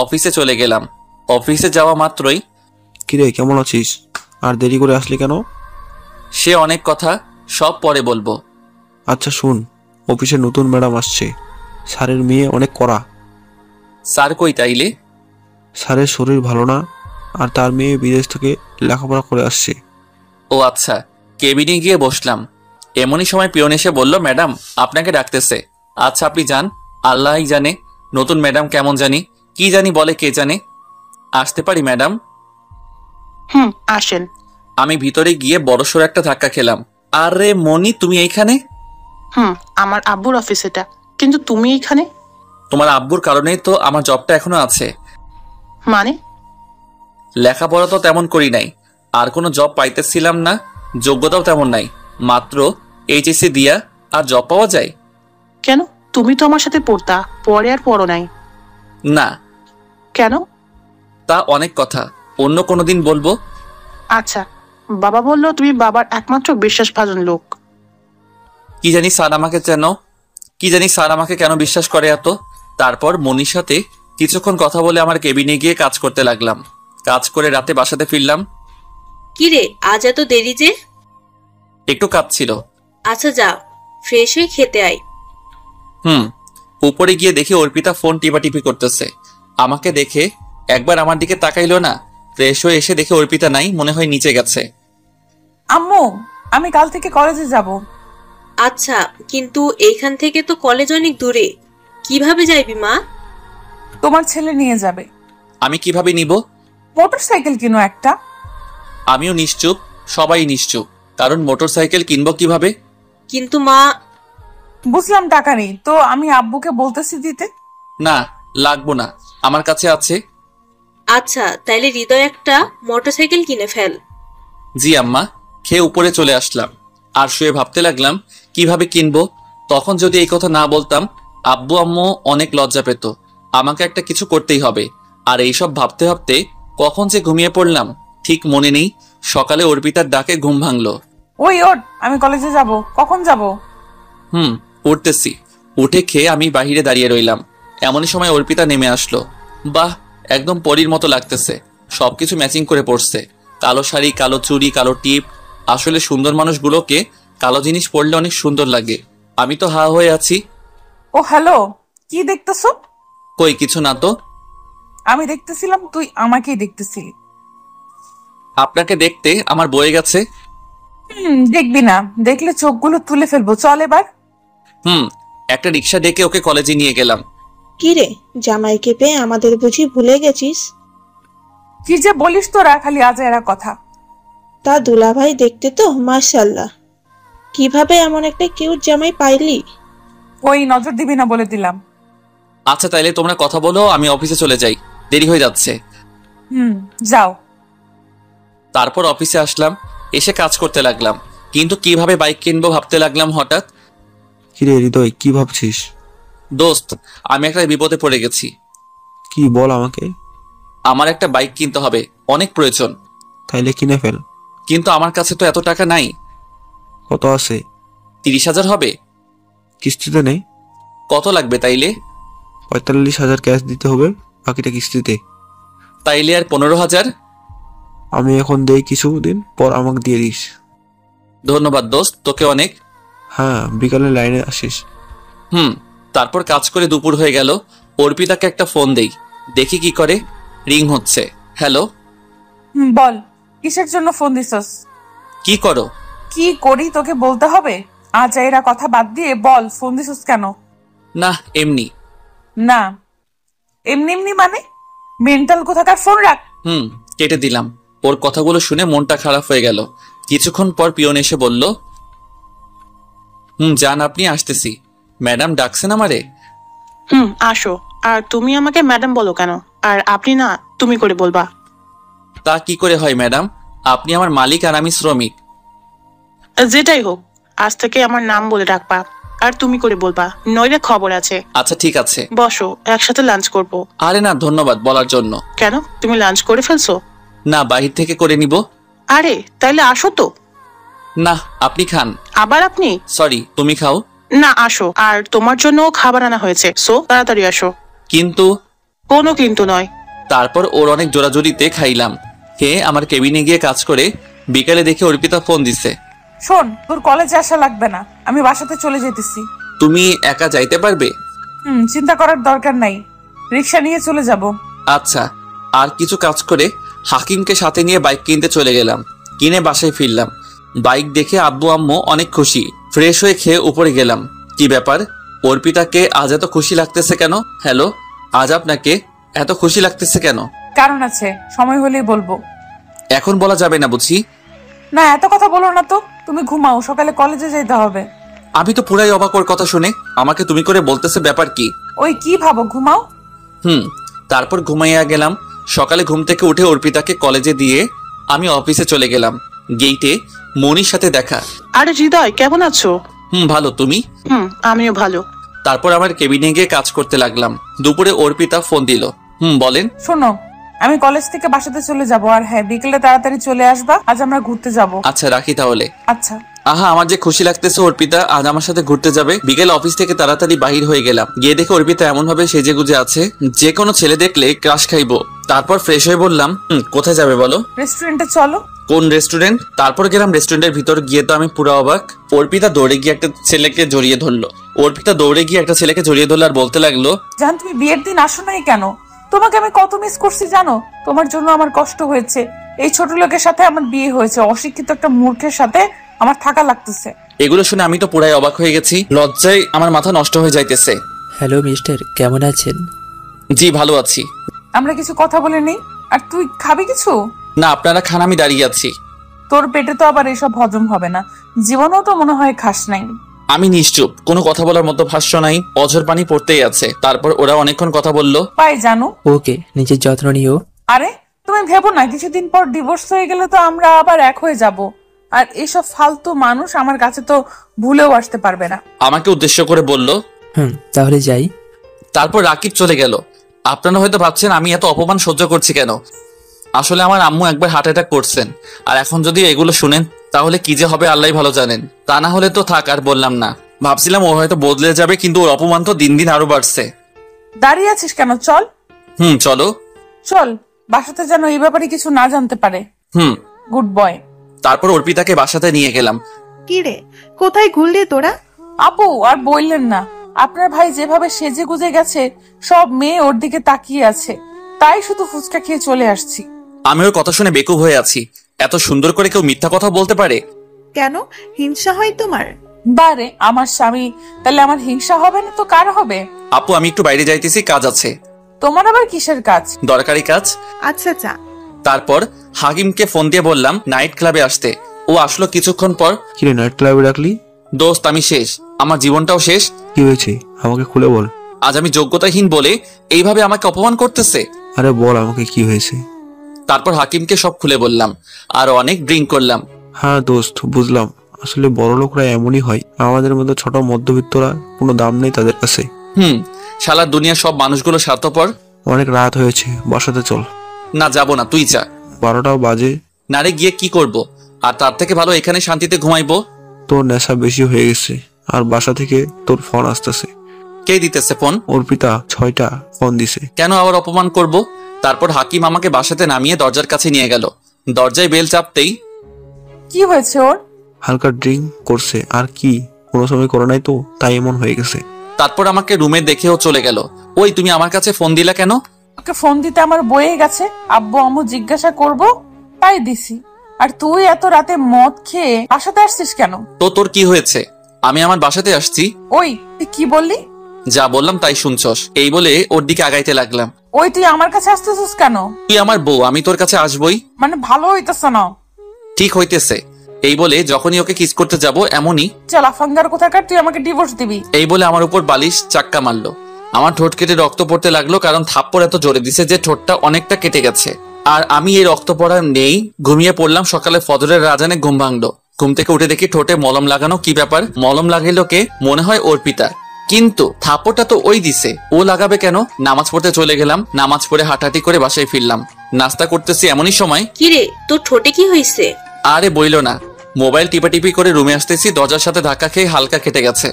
অফিসে চলে গেলাম। অফিসে যাওয়া মাত্রই, কিরে কেমন আছিস? আর দেরি করে আসলি কেন? সে অনেক কথা, সব পরে বলবো। আচ্ছা শুন, অফিসে নতুন ম্যাডাম আসছে, স্যারের মেয়ে অনেক কড়া। স্যার কই তাইলে? স্যারের শরীর ভালো না, আর তার মেয়ে বিদেশ থেকে লেখাপড়া করে আসছে। ও আচ্ছা। কেবিনে গিয়ে বসলাম। এমনই সময় পিয়ন এসে বলল, ম্যাডাম আপনাকে ডাকতেছে। আচ্ছা আপনি যান, আল্লাহই জানে নতুন ম্যাডাম কেমন জানি, কি জানি বলে কে জানে। আসতে পারি ম্যাডাম? আসেন। আমি ভিতরে গিয়ে বড়সড় একটা ধাক্কা খেলাম। আরে মনি, তুমি এইখানে? আমার আব্বুর অফিস এটা, কিন্তু তুমি এইখানে? তোমার আব্বুর কারণেই তো আমার জবটা এখনো আছে। মানে? লেখাপড়া তো তেমন করি নাই, আর কোনো জব পাইতেছিলাম না, যোগ্যতাও তেমন নাই, মাত্র এইচএসসি দিয়া আর জব পাওয়া যায়? কেন, তুমি তো আমার সাথে পড়তা, পরে আর পড়ো নাই? না। কেন? তা অনেক কথা, অন্য কোনো দিন বলবো। আচ্ছা, বাবা বললো তুমি বাবার একমাত্র বিশ্বাসভাজন লোক। কি জানি স্যার আমাকে কেন বিশ্বাস করে এত। তারপর মনির সাথে কিছুক্ষণ কথা বলে আমার কেবিনে গিয়ে কাজ করতে লাগলাম। কাজ করে রাতে বাসাতে ফিরলাম। কিরে, আজ এত দেরি যে? একটু কাজ ছিল। আচ্ছা যা, ফ্রেশ হয়ে খেতে আয়। উপরে গিয়ে দেখি অর্পিতা ফোন টিপাটিপি করতেছে। আমাকে দেখে একবার আমার দিকে তাকাইলো না। ফ্রেশ হয়ে এসে দেখে অর্পিতা নাই, মনে হয় নিচে গেছে। আম্মু, আমি কাল থেকে কলেজে যাব। আচ্ছা, কিন্তু এইখান থেকে তো কলেজ অনেক দূরে, কিভাবে যাইবি মা? তোমার ছেলে নিয়ে যাবে। আমি কিভাবে নিব? মোটরসাইকেল কিনো একটা। আমিও নিশ্চুপ, সবাই নিশ্চুপ, কারণ মোটরসাইকেল কিনবো কিভাবে? কিন্তু মা। বুঝলাম টাকা নেই, তো আমি আব্বুকে বলতেছি দিতে। না, লাগবো না, আমার কাছে আছে। আচ্ছা, তাইলে হৃদয় একটা মোটরসাইকেল কিনে ফেল। জি আম্মা। খেয়ে উপরে চলে আসলাম, আর শুয়ে ভাবতে লাগলাম কিভাবে কিনবো। তখন যদি এই কথা না বলতাম, আব্বু আম্মু অনেক লজ্জা পেত। আমাকে একটা কিছু করতেই হবে। আর এইসব ভাবতে ভাবতে কখন যে ঘুমিয়ে পড়লাম ঠিক মনে নেই। সকালে অর্পিতার ডাকে ঘুম ভাঙলো। ওই ওঠ, আমি কলেজে যাব। কখন যাব? উঠতেছি। উঠে খেয়ে আমি বাহিরে দাঁড়িয়ে রইলাম। এমনই সময় অর্পিতা নেমে আসলো। বাহ, একদম পরীর মতো লাগতেছে, সবকিছু ম্যাচিং করে পড়ছে। কালো শাড়ি, কালো চুড়ি, কালো টিপ। আসলে সুন্দর মানুষগুলোকে কালো জিনিস পরলে অনেক সুন্দর লাগে। আমি তো হা হয়ে আছি। ও হ্যালো, কি দেখতেছো? কই কিছু না তো। আমি দেখতেছিলাম তুই আমাকেই দেখতেছিলি। আপনাকে দেখতে আমার বয়ে গেছে। দেখবি না, দেখলে চোখগুলো তুলে ফেলবো। চল এবার। একটা রিক্সা ডেকে ওকে কলেজে নিয়ে গেলাম। কি রে, জামাইকে পেয়ে আমাদের বুঝি ভুলে গেছিস? কি যে বলিস তোরা, খালি আজাইরা কথা। তা দুলাভাই দেখতে তো মাশাআল্লাহ, কিভাবে এমন একটা কিউট জামাই পাইলি? ওই নজর দিবি না বলে দিলাম। আচ্ছা তাইলে তোমরা কথা বলো, আমি অফিসে চলে যাই, দেরি হয়ে যাচ্ছে। যাও। তারপর অফিসে আসলাম, এসে কাজ করতে লাগলাম, কিন্তু কিভাবে বাইক কিনবো ভাবতে লাগলাম। হঠাৎ কিরে হৃদয়, কি ভাবছিস? দোস্ত, আমি একটা বিপদে পড়ে গেছি। কি বল আমাকে। আমার একটা বাইক কিনতে হবে, অনেক প্রয়োজন। তাইলে কিনে ফেল। কিন্তু আমার কাছে তো এত টাকা নাই। কত আছে? 30,000 হবে। কিস্তিতে নেই। কত লাগবে তাইলে? 45,000 ক্যাশ দিতে হবে, বাকিটা কিস্তিতে। তাইলে আর 15,000? আমি এখন দেই, কিছুদিন পর আমাকে দিয়ে দিস। ধন্যবাদ দোস্ত, তোকে অনেক। হ্যাঁ, বিকালে লাইনে আসিস। তারপর কাজ করে দুপুর হয়ে গেল। অর্পিতাকে একটা ফোন দেই, দেখি কি করে। রিং হচ্ছে। হ্যালো। বল, কিসের জন্য ফোন দিছস? কি করো? কি করি তোকে বলতে হবে? আজাইরা কথা বাদ দিয়ে বল, ফোন দিছস কেন? না এমনি। না এমনি এমনি মানে? মেন্টাল কোথাকার, ফোন রাখ। কেটে দিলাম। ওর কথাগুলো শুনে মনটা খারাপ হয়ে গেল। কিছুক্ষণ পর পিয়ন এসে বলল, যান আপনি, আসতেছি। ম্যাডাম ডাকছেন আমারে? আসো। আর তুমি আমাকে ম্যাডাম বলো কেন? আর আপনি না তুমি করে বলবা। তা কি করে হয় ম্যাডাম? আপনি আমার মালিক আর আমি শ্রমিক। যেটাই হোক, আজ থেকে আমার নাম বলে ডাকবা, আর তুমি করে বলবা, নইলে খবর আছে। আচ্ছা ঠিক আছে। বসো, একসাথে লাঞ্চ করবো। আরে না, ধন্যবাদ বলার জন্য। কেন, তুমি লাঞ্চ করে ফেলছো? না, বাহির থেকে করে নিব। আরে তাইলে আসো তো। না, আপনি খান। আবার আপনি? সরি, তুমি খাও। না আসো, আর তোমার জন্য খাবার আনা হয়েছে, সো তাড়াতাড়ি আসো। কিন্তু? কোনো কিন্তু নয়। তারপর ওর অনেক জোরাজোরিতে খাইলাম। খেয়ে আমার কেবিনে গিয়ে কাজ করে বিকালে দেখে অর্পিতা ফোন দিছে। শোন, তোর কলেজে আসা লাগবে না, আমি বাসাতে চলে যেতেছি। তুমি একা যাইতে পারবে? চিন্তা করার দরকার নাই, রিক্সা নিয়ে চলে যাব। আচ্ছা। আর কিছু কাজ করে হাকিমকে সাথে নিয়ে বাইক কিনতে চলে গেলাম। কিনে বাসায় ফিরলাম। বাইক দেখে আব্বু আম্মু অনেক খুশি। ফ্রেশ হয়ে খেয়ে উপরে গেলাম। কি ব্যাপার, অর্পিতাকে আজ এত খুশি লাগতেছে কেন? হ্যালো, আজ আপনাকে এত খুশি লাগতেছে কেন? কারণ আছে, সময় হলেই বলবো। এখন বলা যাবে না বুঝি? না, এত কথা বলো না তো। তুমি ঘুমাও, সকালে কলেজে যেতে হবে। আমি তো পুরাই অবাক ওর কথা শুনে। আমাকে তুমি করে বলতেছে, ব্যাপার কি? ওই কি ভাবো, ঘুমাও। তারপর ঘুমাইয়া গেলাম। সকালে ঘুম থেকে উঠে অর্পিতাকে কলেজে দিয়ে আমি অফিসে চলে গেলাম। গেইটে মনির সাথে দেখা। আরে হৃদয়, কেমন আছো? ভালো, তুমি? আমিও ভালো। তারপর আমার কেবিনে গিয়ে কাজ করতে লাগলাম। দুপুরে অর্পিতা ফোন দিল। বলেন। শোনো, আমি কলেজ থেকে বাসাতে চলে যাব, আর হ্যাঁ, বিকেলে তাড়াতাড়ি চলে আসবা, আজ আমরা ঘুরতে যাব। আচ্ছা, রাখি তাহলে। আচ্ছা। আহা, আমার যে খুশি লাগতেছে অর্পিতা আজ আমার সাথে ঘুরতে যাবে। বিকেল অফিস থেকে তাড়াতাড়ি বাহির হয়ে গেলাম। গিয়ে দেখে অর্পিতা এমন ভাবে সেজে গুজে আছে, যে কোনো ছেলে দেখলে ক্রাশ খাইবো। তারপর ফ্রেশ হয়ে বললাম, কোথায় যাবে বলো? রেস্টুরেন্টে চলো। কোন রেস্টুরেন্ট? তারপর গেলাম রেস্টুরেন্টের ভিতর। গিয়ে তো আমি পুরো অবাক। অর্পিতা দৌড়ে গিয়ে একটা ছেলেকে জড়িয়ে ধরলো। আর বলতে লাগলো, জান, তুমি বিয়ের দিন আসো নাই কেন? তোমাকে আমি কত মিস করছি জানো? তোমার জন্য আমার কষ্ট হয়েছে। এই ছোট লোকের সাথে আমার বিয়ে হয়েছে, অশিক্ষিত একটা মূর্খের সাথে আমার থাকা লাগতেছে। এগুলো শুনে আমি তো পুরাই অবাক হয়ে গেছি। লজ্জায় আমার মাথা নষ্ট হয়ে যাইতেছে। হ্যালো মিস্টার, কেমন আছেন? জি ভালো আছি। আমরা কিছু কথা বলে নেই। আর তুই খাবি কিছু? না, আপনারা খান, আমি দাঁড়িয়ে আছি। তোর পেটে তো আবার এসব হজম হবে না, জীবনেও তো মনে হয় খাস নাই। আমি নিশ্চুপ, কোনো কথা বলার মতো ভাষ্য নাই। অঝর পানি পড়তেই আছে। তারপর ওরা অনেকক্ষণ কথা বললো। পাই জানো। ওকে, নিজের যত্ন নিও। আরে তুমি ভেবো না, কিছুদিন পর ডিভোর্স হয়ে গেলে তো আমরা আবার এক হয়ে যাব। আর এসব ফালতু মানুষ আমার কাছে তো ভুলেও আসতে পারবে না। আমাকে উদ্দেশ্য করে বলল, তাহলে যাই। তারপর রাকিব চলে গেল। আপনারা হয়তো ভাবছেন আমি এত অপমান সহ্য করছি কেন। আসলে আমার আম্মু একবার হার্ট অ্যাটাক করছেন, আর এখন যদি এগুলো শুনেন তাহলে কি যে হবে আল্লাহই ভালো জানেন। তা না হলে তো থাক, আর বললাম না। ভাবছিলাম ও হয়তো বদলে যাবে, কিন্তু ওর অপমান তো দিন দিন আরো বাড়ছে। দাঁড়িয়ে আছিস কেন? চল। চলো। চল, বাসাতে যেন এই ব্যাপারে কিছু না জানতে পারে। হুম, গুড বয়। তারপর অর্পিতাকে বাসাতে নিয়ে গেলাম। কি রে, কোথায় ঘুরলি তোরা? আপু আর বললেন না, আপনার ভাই যেভাবে সেজে গুজে গেছে সব মেয়ে ওর দিকে তাকিয়ে আছে, তাই শুধু ফুচকা খেয়ে চলে আসছি। আমি ওর কথা শুনে বেকুব হয়ে আছি। এত সুন্দর করে কেউ মিথ্যা কথা বলতে পারে? কেন, হিংসা হয় তোমার? বারে আমার স্বামী, তাহলে আমার হিংসা হবে না তো কার হবে? আপু আমি একটু বাইরে যাইতেছি, কাজ আছে। তোমার আবার কিসের কাজ? দরকারি কাজ। আচ্ছা চা। তারপর হাকিমকে ফোন দিয়ে বললাম নাইট ক্লাবে আসতে। ও আসলো কিছুক্ষণ পর। কিরে নাইট ক্লাবে ডাকলি? দোস্ত আমি শেষ, আমার জীবনটাও শেষ। কি হয়েছে আমাকে খুলে বল। আজ আমি যোগ্যতাহীন বলে এইভাবে আমাকে অপমান করতেছে। আরে বল আমাকে কি হয়েছে। তারপর হাকিমকে সব খুলে বললাম, আর অনেক ড্রিঙ্ক করলাম। হ্যাঁ দোস্ত বুঝলাম, আসলে বড় লোকরা এমনই হয়, আমাদের মধ্যে ছোট মধ্যবিত্তরা কোনো দাম নেই তাদের কাছে। শালা দুনিয়া সব মানুষগুলো স্বার্থপর। অনেক রাত হয়েছে, বাসাতে চল। না যাবো না, তুই যা। 12টাও বাজে। নারে গিয়ে কি করব, আর তার থেকে ভালো এখানে শান্তিতে ঘুমাইবো। তোর নেশা বেশি হয়ে গেছে, আর বাসা থেকে তোর ফোন আসতেছে। কে দিতেছে ফোন? অর্পিতা 6টা ফোন দিছে। কেন আবার অপমান করব? তারপর হাকিম আমাকে বাসাতে নামিয়ে দরজার কাছে নিয়ে গেল। দরজায় বেল চাপতেই, কি হয়েছে ওর? হালকা ড্রিঙ্ক করছে, আর কি কোনো সময় করে নাই তো, তাই এমন হয়ে গেছে। তারপর আমাকে রুমে দেখেও চলে গেল। ওই তুমি আমার কাছে ফোন দিলা কেন? ওকে ফোন দিতে আমার বয়ে গেছে, আব্বু আম্মু জিজ্ঞাসা করব তাই দিছি। আর তুই এত রাতে মদ খেয়ে বাসাতে আসছিস কেন? তো তোর কি হয়েছে? আমি আমার বাসাতে আসছি। ওই তুই কি বললি? যা বললাম তাই শুনছস। এই বলে ওর দিকে আগাইতে লাগলাম। ওই তুই আমার কাছে আসতেছিস কেন? তুই আমার বউ, আমি তোর কাছে আসবই। মানে ভালো হইতেছে না। ঠিক হইতেছে। এই বলে যখনই ওকে কিস করতে যাব এমনই, চল আফাঙ্গার কোথাকার, তুই আমাকে ডিভোর্স দিবি। এই বলে আমার উপর বালিশ চাক্কা মারলো। আমার ঠোঁট কেটে রক্ত পড়তে লাগলো, কারণ থাপ্পড় এত জোরে দিছে যে ঠোঁটটা অনেকটা কেটে গেছে। আর আমি এই রক্ত পড়া নেই, ঘুমিয়ে পড়লাম। সকালে ফজরের আজানে ঘুম ভাঙলো। ঘুম থেকে উঠে দেখি ঠোঁটে মলম লাগানো। কি ব্যাপার, মলম লাগাইলো কে? মনে হয় অর্পিতা, কিন্তু থাপ্পড়টা তো ওই দিছে, ও লাগাবে কেন? নামাজ পড়তে চলে গেলাম। নামাজ পড়ে হাঁটাহাঁটি করে বাসায় ফিরলাম। নাস্তা করতেছি এমনই সময়, কিরে তোর ঠোঁটে কি হয়েছে? আরে বইলো না, মোবাইল টিপাটিপি করে রুমে আসতেছি, দরজার সাথে ধাক্কা খেয়ে হালকা কেটে গেছে।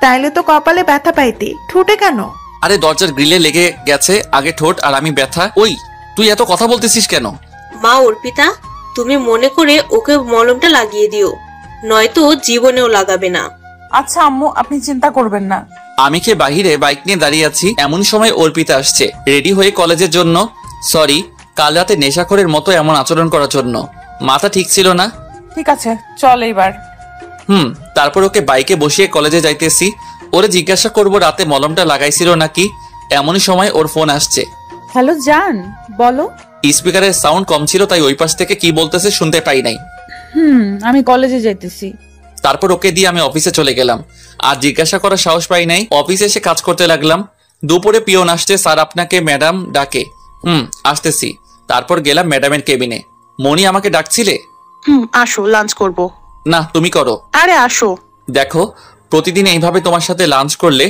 তাইলে তো কপালে ব্যথা পাইতি, ঠোঁটে কেন? আরে দরজার গ্রিলে লেগে গেছে আগে ঠোঁট, আর আমি ব্যথা। ওই তুই এত কথা বলতেছিস কেন? মা অর্পিতা, তুমি মনে করে ওকে মলমটা লাগিয়ে দিও, নয়তো জীবনেও লাগাবে না। আচ্ছা আম্মু, আপনি চিন্তা করবেন না। আমি কি বাহিরে বাইক নিয়ে দাঁড়িয়ে আছি, এমন সময় অর্পিতা আসছে রেডি হয়ে কলেজের জন্য। সরি, কাল রাতে নেশাখোরের মতো এমন আচরণ করার জন্য। মাথা ঠিক ছিল না। ঠিক আছে চল এইবার। তারপর ওকে বাইকে বসিয়ে কলেজে যাইতেছি। ওরে জিজ্ঞাসা করব রাতে মলমটা লাগাইছিল নাকি। এমনই সময় ওর ফোন আসছে। হ্যালো জান, বলো। স্পিকারের সাউন্ড কম ছিল, তাই ওই পাশ থেকে কি বলতেছে শুনতে পাই নাই। আমি কলেজে যাইতেছি। তারপর ওকে দিয়ে আমি অফিসে চলে গেলাম। আর জিজ্ঞাসা করার সাহস পাই নাই। অফিসে এসে কাজ করতে লাগলাম। দুপুরে পিয়ন আসছে, স্যার আপনাকে ম্যাডাম ডাকে। আসতেছি। তারপর গেলাম ম্যাডামের কেবিনে। মনি আমাকে ডাকছিলে? আসো লাঞ্চ করব। না তুমি করো। আরে আসো। দেখো প্রতিদিন এইভাবে তোমার সাথে লাঞ্চ করলে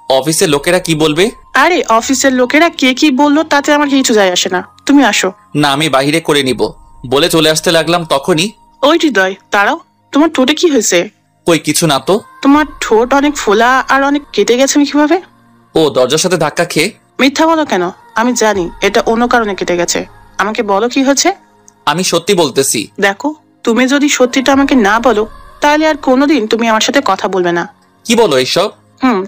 অফিসের লোকেরা কি বলবে? আরে অফিসের লোকেরা কে কি বললো তাতে আমার কিছু যায় আসে না, তুমি আসো। না আমি বাইরে করে নিব বলে চলে আসতে লাগলাম। তখনই ওই হৃদয় দাঁড়াও, তোমার ঠোঁটে কি হয়েছে? কই কিছু না তো। তোমার ঠোঁট অনেক ফোলা আর অনেক কেটে গেছে কিভাবে? ও দরজার সাথে ধাক্কা খেয়ে। মিথ্যা বলো কেন? আমি জানি এটা অন্য কারণে কেটে গেছে। আমাকে বলো কি হয়েছে। আমি সত্যি বলতেছি। দেখো তুমি যদি সত্যিটা আমাকে না বলো তাহলে আর কোনোদিন তুমি আমার সাথে কথা বলবে না। কি বলো এইসব?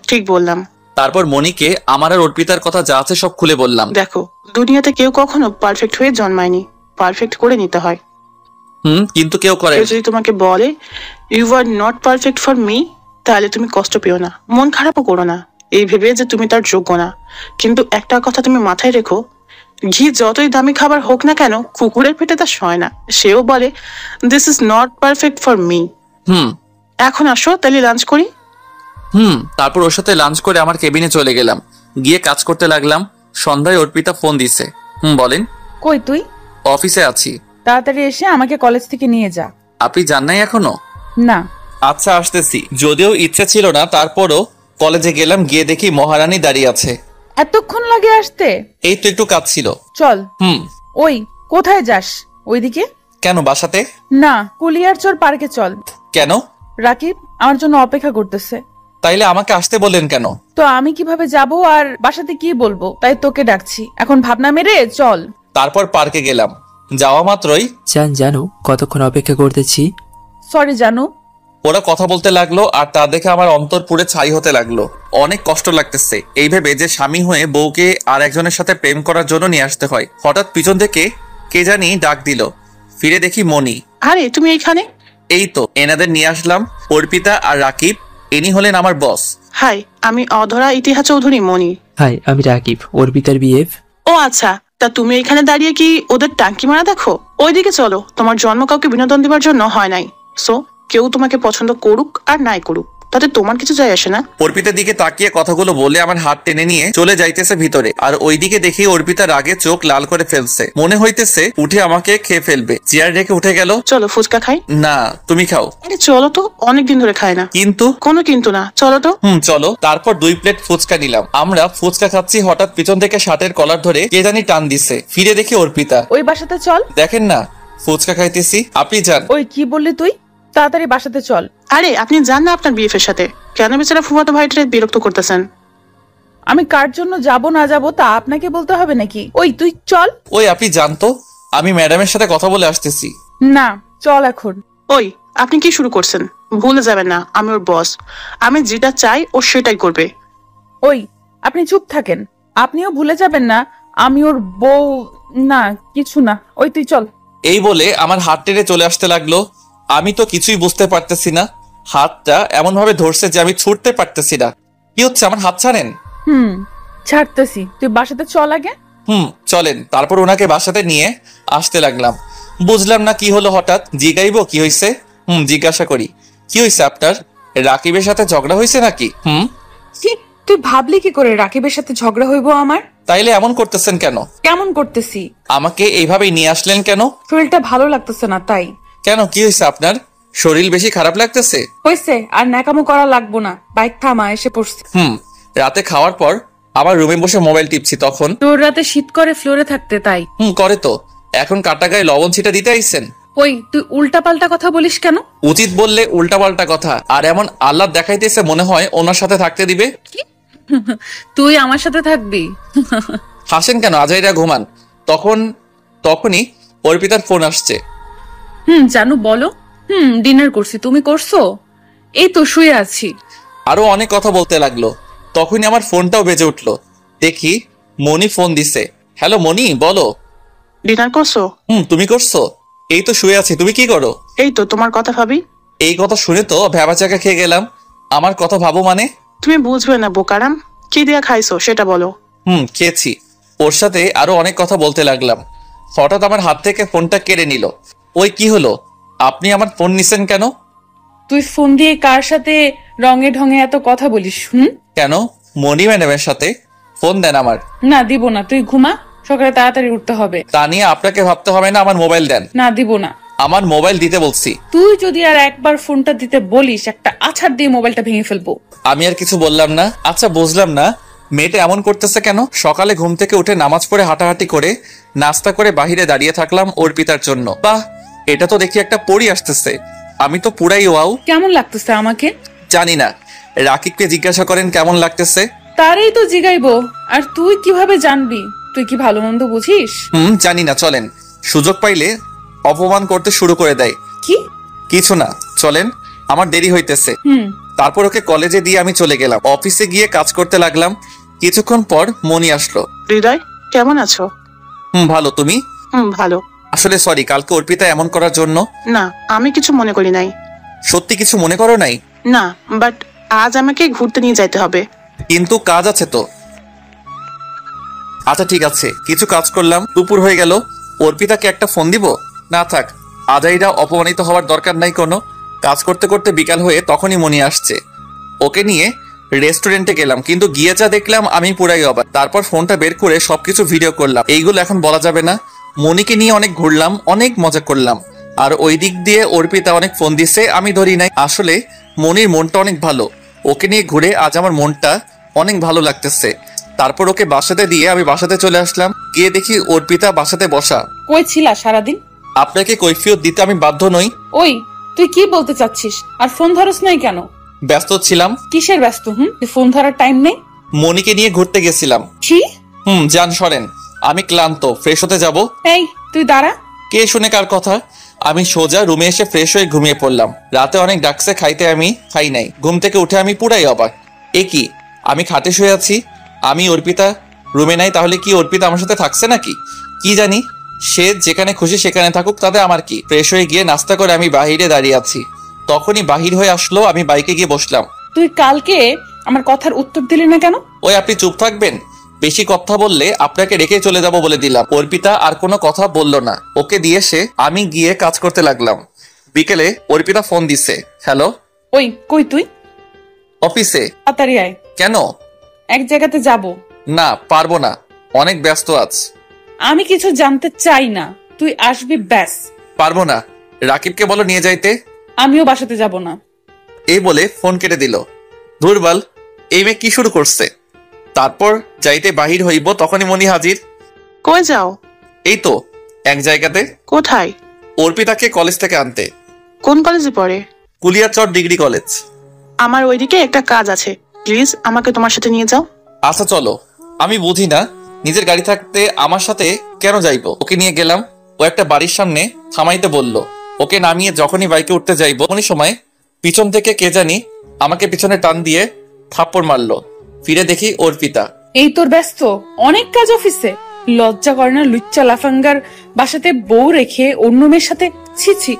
ঠিক বললাম। তারপর মনিকে আমার আর অর্পিতার কথা যা আছে সব খুলে বললাম। দেখো দুনিয়াতে কেউ কখনো পারফেক্ট হয়ে জন্মায়নি, পারফেক্ট করে নিতে হয়। কিন্তু কেউ করে। যদি তোমাকে বলে you are not perfect for me, তাহলে তুমি কষ্ট পেও না, মন খারাপও করো না এই ভেবে যে তুমি তার যোগ্য না। কিন্তু একটা কথা তুমি মাথায় রেখো, ঘি যতই দামি খাবার হোক না কেন কুকুরের পেটে তা সয় না। সেও বলে this is not perfect for me. এখন আসো তাহলে লাঞ্চ করি। তারপর ওর সাথে লাঞ্চ করে আমার কেবিনে চলে গেলাম। গিয়ে কাজ করতে লাগলাম। সন্ধ্যায় অর্পিতা ফোন দিছে। বলেন। কই তুই? অফিসে আছি। তাড়াতাড়ি এসে আমাকে কলেজ থেকে নিয়ে যা। আপনি যান নাই এখনো? না। আচ্ছা আসতেছি। যদিও ইচ্ছা ছিল না তারপরও কলেজে গেলাম। গিয়ে দেখি মহারানী দাঁড়িয়ে আছে। এতক্ষণ লাগে আসতে? এই তো একটু কাজ ছিল। চল। ওই কোথায় যাস? ওইদিকে। কেন বাসাতে? না, কুলিয়ারচর পার্কে চল। কেন? রাকিব আমার জন্য অপেক্ষা করতেছে। তাইলে আমাকে আসতে বললেন কেন? তো আমি কিভাবে যাব আর বাসাতে কি বলবো, তাই তোকে ডাকছি। এখন ভাবনা মেরে চল। তারপর পার্কে গেলাম। যাওয়া মাত্রই জানো কতক্ষণ অপেক্ষা করতেছি? সরি জানু। ওরা কথা বলতে লাগলো আর তা দেখে আমার অন্তর পুড়ে ছাই হতে লাগলো। অনেক কষ্ট লাগতেছে এই ভেবে যে স্বামী হয়ে বউকে আর একজনের সাথে প্রেম করার জন্য নিয়ে আসতে হয়। হঠাৎ পিছন থেকে কে জানি ডাক দিল, ফিরে দেখি মনি। আরে তুমি এইখানে? এই তো এনাদের নিয়ে আসলাম, অর্পিতা আর রাকিব। ইনি হলেন আমার বস। হাই, আমি অধরা ইতিহাস চৌধুরী মনি। হাই, আমি রাকিব, অর্পিতার বিএফ। ও আচ্ছা, তা তুমি এখানে দাঁড়িয়ে কি ওদের টাঙ্কি মারা দেখো? ওইদিকে চলো, তোমার জন্ম কাউকে বিনোদন দেওয়ার জন্য হয় নাই। সো কেউ তোমাকে পছন্দ করুক আর নাই করুক তাতে তোমার কিছু যায় আসে না। অর্পিতার দিকে তাকিয়ে কথাগুলো বলে আমার হাত টেনে নিয়ে চলে যাইতেছে ভিতরে। আর ওইদিকে দেখি অর্পিতা রাগে চোখ লাল করে ফেলছে, মনে হইতেছে উঠে আমাকে খেয়ে ফেলবে। চেয়ার রেখে উঠে গেল। চলো ফুচকা খাই। না, তুমি খাও। আরে চলো তো, অনেকদিন ধরে খাই না। কিন্তু? কোনো কিন্তু না, চলো তো। চলো। তারপর 2 প্লেট ফুচকা নিলাম। আমরা ফুচকা খাচ্ছি, হঠাৎ পিছন থেকে শার্টের কলার ধরে কে জানি টান দিছে। ফিরে দেখি অর্পিতা। ওই বাসাতে চল। দেখেন না ফুচকা খাইতেছি, আপনি যান। ওই কি বললি তুই? তাড়াতাড়ি বাসাতে চল। আরে আপনি যান না আপনার বিএফ এর সাথে, কেন বেচারা ফুফাতো ভাইটারে বিরক্ত করতেছেন? আমি কার জন্য যাব না যাব তা আপনাকে বলতে হবে নাকি? ওই তুই চল। ওই আপনি যান তো, আমি ম্যাডামের সাথে কথা বলে আসতেছি। না, চল এখন। ওই আপনি কি শুরু করছেন? ভুলে যাবেন না আমি ওর বস, আমি যেটা চাই ও সেটাই করবে। ওই আপনি চুপ থাকেন। আপনিও ভুলে যাবেন না আমি ওর বউ। না কিছু না, ওই তুই চল। এই বলে আমার হাত টেনে চলে আসতে লাগলো। আমি তো কিছুই বুঝতে পারতেছি না, হাতটা এমন ভাবে ধরছে যে আমি ছুটতে পারতেছি না। কি হচ্ছে? আমার হাত ছাড়েন। ছাড়তেছি, তুই বাসাতে চল আগে। চলেন। তারপর ওনাকে বাসাতে নিয়ে আসতে লাগলাম। বুঝলাম না কি হলো, হঠাৎ জিগাইবো কি হয়েছে। জিজ্ঞাসা করি, কি হয়েছে আপনার? রাকিবের সাথে ঝগড়া হয়েছে নাকি? তুই ভাবলি কি করে রাকিবের সাথে ঝগড়া হইব আমার? তাইলে এমন করতেছেন কেন? কেমন করতেছি? আমাকে এইভাবেই নিয়ে আসলেন কেন? শরীরটা ভালো লাগতেছে না তাই। কেন, কি হয়েছে আপনার? শরীর বেশি খারাপ লাগতেছে? হয়েছে, আর ন্যাকামো করা লাগবো না। বাইক থামা, এসে পড়ছি। রাতে খাওয়ার পর আমার রুমে বসে মোবাইল টিপছি, তখন তোর রাতে শীত করে ফ্লোরে থাকতে তাই। করে তো। এখন কাটা গায়ে লবণ ছিটা দিতে আইছেন? ওই তুই উল্টা পাল্টা কথা বলিস কেন? উচিত বললে উল্টা পাল্টা কথা। আর এমন আল্লাহ দেখাইতেছে মনে হয় ওনার সাথে থাকতে দিবে। তুই আমার সাথে থাকবি? হাসেন কেন? আজাইরা ঘুমান। তখনই অর্পিতার ফোন আসছে। জানু বলো। ডিনার করছি, তুমি করছো? এই তো শুয়ে আছি। আরো অনেক কথা বলতে লাগলো। তখনই আমার ফোনটাও বেজে উঠলো। দেখি মনি ফোন দিছে। হ্যালো মনি, বলো। ডিনার করছো? তুমি করছো? এই তো শুয়ে আছি, তুমি কি করো? এই তো তোমার কথা ভাবি। এই কথা শুনে তো ভ্যাবাচাকা খেয়ে গেলাম। আমার কথা ভাবো মানে? তুমি বুঝবে না বোকারাম, কি দিয়া খাইছো সেটা বলো। খেয়েছি। ওর সাথে আরো অনেক কথা বলতে লাগলাম। হঠাৎ আমার হাত থেকে ফোনটা কেড়ে নিল। ওই কি হলো? আপনি আমার ফোন নিছেন কেন? তুই ফোন দিয়ে কার সাথে রঙে ঢঙে এত কথা বলিস? কেন? মনি ম্যাডামের সাথে। ফোন দেন আমার। না দিব না, তুই ঘুমা, সকালে তাড়াতাড়ি উঠতে হবে। তা নিয়ে আপনাকে ভাবতে হবে না, আমার মোবাইল দেন। না দিব না। আমার মোবাইল দিতে বলছি। তুই যদি আর একবার ফোনটা দিতে বলিস, একটা আছাড় দিয়ে মোবাইলটা ভেঙে ফেলবো। আমি আর কিছু বললাম না। আচ্ছা বুঝলাম না মেয়েটা এমন করতেছে কেন। সকালে ঘুম থেকে উঠে নামাজ পড়ে হাঁটাহাঁটি করে নাস্তা করে বাহিরে দাঁড়িয়ে থাকলাম অর্পিতার জন্য। বাহ, এটা তো দেখি একটা পরী আসতেছে। আমি তো পুরাই ওয়াও। কেমন লাগতেছে আমাকে? জানি না, রাকিবকে জিজ্ঞাসা করেন কেমন লাগতেছে। তারই তো জিগাইবো, আর তুই কিভাবে জানবি? তুই কি ভালো মন্দ বুঝিস? জানি না। চলেন। সুযোগ পাইলে অপমান করতে শুরু করে দেয়। কি? কিছু না, চলেন, আমার দেরি হইতেছে। তারপর ওকে কলেজে দিয়ে আমি চলে গেলাম। অফিসে গিয়ে কাজ করতে লাগলাম। কিছুক্ষণ পর মনি আসলো। হৃদয়, কেমন আছো? ভালো, তুমি? ভালো। আসলে সরি কালকে অর্পিতা এমন করার জন্য। না, আমি কিছু মনে করি নাই। সত্যি কিছু মনে করো নাই? না, বাট আজ আমাকে ঘুরতে নিয়ে যাইতে হবে। কিন্তু কাজ আছে তো। আচ্ছা ঠিক আছে, কিছু কাজ করলাম। দুপুর হয়ে গেল। অর্পিতাকে একটা ফোন দিব? না থাক, আজাইরা অপমানিত হওয়ার দরকার নাই কোনো। কাজ করতে করতে বিকাল হয়ে তখনই মনি আসছে। ওকে নিয়ে রেস্টুরেন্টে গেলাম, কিন্তু গিয়ে যা দেখলাম আমি পুরাই অবাক। তারপর ফোনটা বের করে সবকিছু ভিডিও করলাম। এইগুলো এখন বলা যাবে না। মনিকে নিয়ে অনেক ঘুরলাম, অনেক মজা করলাম। আর ওই দিক দিয়ে অর্পিতা অনেক ফোন দিছে, আমি ধরি নাই। আসলে মনির মনটা অনেক ভালো। ওকে নিয়ে ঘুরে আজ আমার মনটা অনেক ভালো লাগতেছে। তারপর ওকে বাসাতে দিয়ে আমি বাসাতে চলে আসলাম। গিয়ে দেখি অর্পিতা বাসাতে বসা। কই ছিলা সারাদিন? আপনাকে কৈফিয়ত দিতে আমি বাধ্য নই। ওই তুই কি বলতে চাচ্ছিস? আর ফোন ধরস নাই কেন? ব্যস্ত ছিলাম। কিসের ব্যস্ত? ফোন ধরার টাইম নেই। মনিকে নিয়ে ঘুরতে গেছিলাম। কি? যান সরেন, আমি ক্লান্ত, ফ্রেশ হতে যাব। এই তুই দাঁড়া। কে শুনে কার কথা? আমি সোজা রুমে এসে ফ্রেশ হয়ে ঘুমিয়ে পড়লাম। রাতে অনেক ডাকছে, খাইতে আমি খাই নাই। ঘুম থেকে উঠে আমি পুরাই অবাক। এ কি, আমি খাটে শুয়ে আছি, আমি অর্পিতা রুমে নাই, তাহলে কি অর্পিতা আমার সাথে থাকছে নাকি? কি জানি, সে যেখানে খুশি সেখানে থাকুক, তাতে আমার কি। ফ্রেশ হয়ে গিয়ে নাস্তা করে আমি বাহিরে দাঁড়িয়ে আছি। তখনই বাহির হয়ে আসলো, আমি বাইকে গিয়ে বসলাম। তুই কালকে আমার কথার উত্তর দিলি না কেন? ওই আপনি চুপ থাকবেন? বেশি কথা বললে আপনাকে রেখে চলে যাব বলে দিলাম। অর্পিতা আর কোনো কথা বললো না। ওকে দিয়ে সে আমি গিয়ে কাজ করতে লাগলাম। বিকেলে অর্পিতা ফোন দিছে। হ্যালো। ওই কই তুই? অফিসে। তাড়াতাড়ি আয়। কেন? এক জায়গাতে যাব। না, পারবো না, অনেক ব্যস্ত আছি। আমি কিছু জানতে চাই না, তুই আসবি ব্যাস। পারবো না, রাকিবকে বলো নিয়ে যাইতে। আমিও বাসাতে যাব না। এই বলে ফোন কেটে দিল। দুর্বল, এই মেয়ে কি শুরু করছে? তারপর যাইতে বাহির হইব, তখনই মনি হাজির। কই যাও? এই তো এক জায়গাতে। কোথায়? অর্পিতাকে কলেজ থেকে আনতে। কোন কলেজে পড়ে? Kuliarchar degree college. আমার ওইদিকে একটা কাজ আছে, প্লিজ আমাকে তোমার সাথে নিয়ে যাও। আচ্ছা চলো। আমি বুঝি না, নিজের গাড়ি থাকতে আমার সাথে কেন যাইবো? ওকে নিয়ে গেলাম। ও একটা বাড়ির সামনে থামাইতে বলল। ওকে নামিয়ে যখনই বাইকে উঠতে যাইবো, তখনই সময় পিছন থেকে কে জানি আমাকে পিছনে টান দিয়ে থাপ্পড় মারলো। ফিরে দেখি অর্পিতা। এই তোর ব্যস্ত অনেক কাজ অফিসে, লজ্জা করে না? লুচ্চা লাফাঙ্গার বাসাতে বউ রেখে অন্য মেয়ের সাথে, ছি ছি।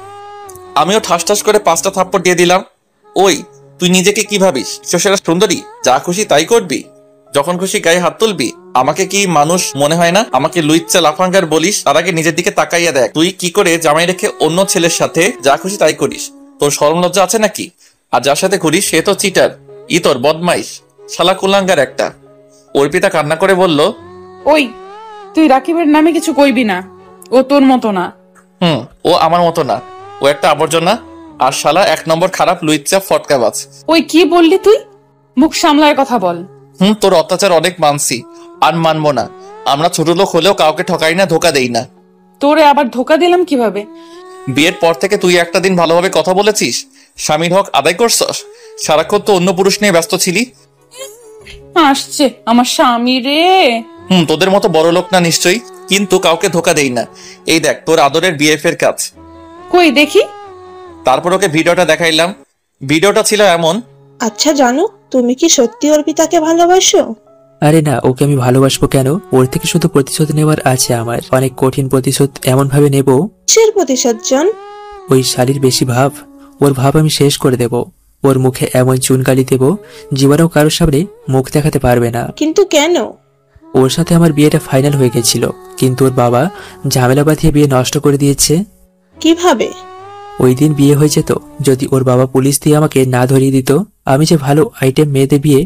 আমিও ঠাস ঠাস করে 5টা থাপ্পড় দিয়ে দিলাম। ওই, তুই নিজেকে কি ভাবিস? সেরা সুন্দরী, যা খুশি তাই করবি, যখন খুশি গায়ে হাত তুলবি? আমাকে কি মানুষ মনে হয় না? আমাকে লুইচ্চা লাফাঙ্গার বলিস, তার আগে নিজের দিকে তাকাইয়া দেখ। তুই কি করে জামাই রেখে অন্য ছেলের সাথে যা খুশি তাই করিস? তোর শরম লজ্জা আছে নাকি? আর যার সাথে ঘুরিস সে তো চিটার, তোর বদমাইশ, শালা কুলাঙ্গার একটা। অর্পিতা কান্না করে বলল, ওই তুই রাকিবের নামে কিছু কইবি না, ও তোর মতো না। ও আমার মতো না, ও একটা আবর্জনা, আর শালা 1 নম্বর খারাপ লুইচ্চা ফটকাবাজ। ওই কি বললি তুই? মুখ সামলায় কথা বল। তোর অত্যাচার অনেক মানছি, আর মানবো না। আমরা ছোট লোক হলেও কাউকে ঠকাই না, ধোকা দেই না। তোরে আবার ধোকা দিলাম কিভাবে? বিয়ের পর থেকে তুই একটা দিন ভালোভাবে কথা বলেছিস? স্বামীর হক আদায় করছস? সারাক্ষণ তো অন্য পুরুষ নিয়ে ব্যস্ত ছিলি। আসছে আমার স্বামী রে। তোদের মতো বড় লোক না নিশ্চয়ই, কিন্তু কাউকে ধোকা দেই না। এই দেখ তোর আদরের বিএফ এর কাজ। কই দেখি। তারপর ওকে ভিডিওটা দেখাইলাম। ভিডিওটা ছিল এমন। আচ্ছা জানো, তুমি কি সত্যি অর্পিতাকে ভালোবাসো? আরে না, ওকে আমি ভালোবাসবো কেন? ওর থেকে শুধু প্রতিশোধ নেওয়ার আছে আমার, অনেক কঠিন প্রতিশোধ। এমন ভাবে নেব। কিসের প্রতিশোধ জান? ওই শালীর বেশি ভাব, ওর ভাব আমি শেষ করে দেব। ওর মুখে এমন চুনকালি দেব, জীবনেও কারোর সামনে মুখ দেখাতে পারবে না। কিন্তু কেন? ওর সাথে আমার বিয়েটা ফাইনাল হয়ে গেছিল, কিন্তু ওর বাবা ঝামেলা বাঁধিয়ে বিয়ে নষ্ট করে দিয়েছে। কিভাবে? ওই দিন বিয়ে হয়ে যেত যদি ওর বাবা পুলিশ দিয়ে আমাকে না ধরিয়ে দিত। আমি যে ভালো আইটেম মেয়েদের বিয়ে,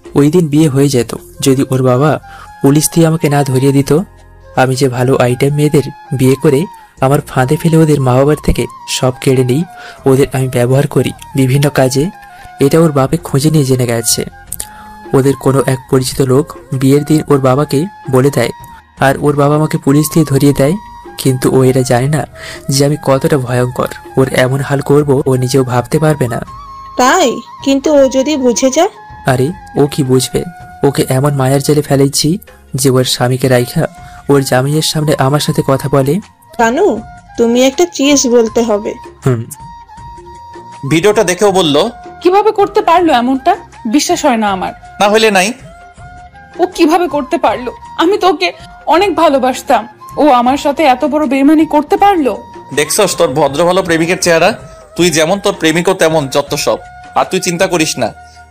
ওই দিন বিয়ে হয়ে যেত যদি ওর বাবা পুলিশ দিয়ে আমাকে না ধরিয়ে দিত। আমি যে ভালো আইটেম মেয়েদের বিয়ে করে আমার ফাঁদে ফেলে ওদের মা বাবার থেকে সব কেড়ে নিই, ওদের আমি ব্যবহার করি বিভিন্ন কাজে। এটা ওর বাপে খুঁজে নিয়ে জেনে গেছে। ওদের কোনো এক পরিচিত লোক বিয়ের দিন ওর বাবাকে বলে দেয়, আর ওর বাবা আমাকে পুলিশ দিয়ে ধরিয়ে দেয়। কিন্তু ও এটা জানে না যে আমি কতটা ভয়ঙ্কর। ওর এমন হাল করব ও নিজেও ভাবতে পারবে না। তাই? কিন্তু ও যদি বুঝে যায়? আরে ও কি বুঝবে? ওকে এমন মায়ার জালে ফেলেছি যে ওর স্বামীকে রাইখা ওর জামাইয়ের সামনে আমার সাথে কথা বলে। জানো, তুমি একটা চিজ বলতে হবে। ভিডিওটা দেখেও বলল, কিভাবে করতে পারলো এমনটা? বিশ্বাস হয় না আমার। না হলে নাই। ও কিভাবে করতে পারলো? আমি তোকে অনেক ভালোবাসতাম, ও আমার সাথে এত বড় বেইমানি করতে পারলো? দেখছস তোর ভদ্র ভালো প্রেমিকের চেহারা? তুই যেমন তোর প্রেমিকও তেমন, যত সব। আর তুই চিন্তা করিস না,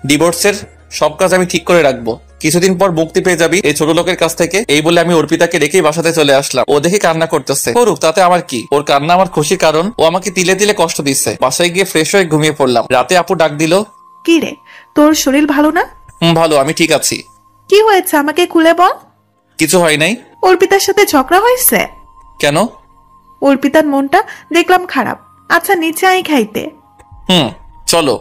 ডিভোর্সের সব কাজ আমি ঠিক করে রাখবো। কিছুদিন পর মুক্তি পেয়ে যাবি এই ছোট লোকের কাছ থেকে। এই বলে আমি অর্পিতাকে রেখেই বাসাতে চলে আসলাম। ও দেখে কান্না করতেছে। করুক, তাতে আমার কি? ওর কান্না আমার খুশি, কারণ ও আমাকে তিলে তিলে কষ্ট দিচ্ছে। বাসায় গিয়ে ফ্রেশ হয়ে ঘুমিয়ে পড়লাম। রাতে আপু ডাক দিল। কি রে, তোর শরীর ভালো না? ভালো, আমি ঠিক আছি। কি হয়েছে আমাকে খুলে বল। কিছু হয় নাই। অর্পিতার সাথে ঝগড়া হয়েছে? কেন? অর্পিতার মনটা দেখলাম খারাপ। আচ্ছা নিচে আই খাইতে। চলো।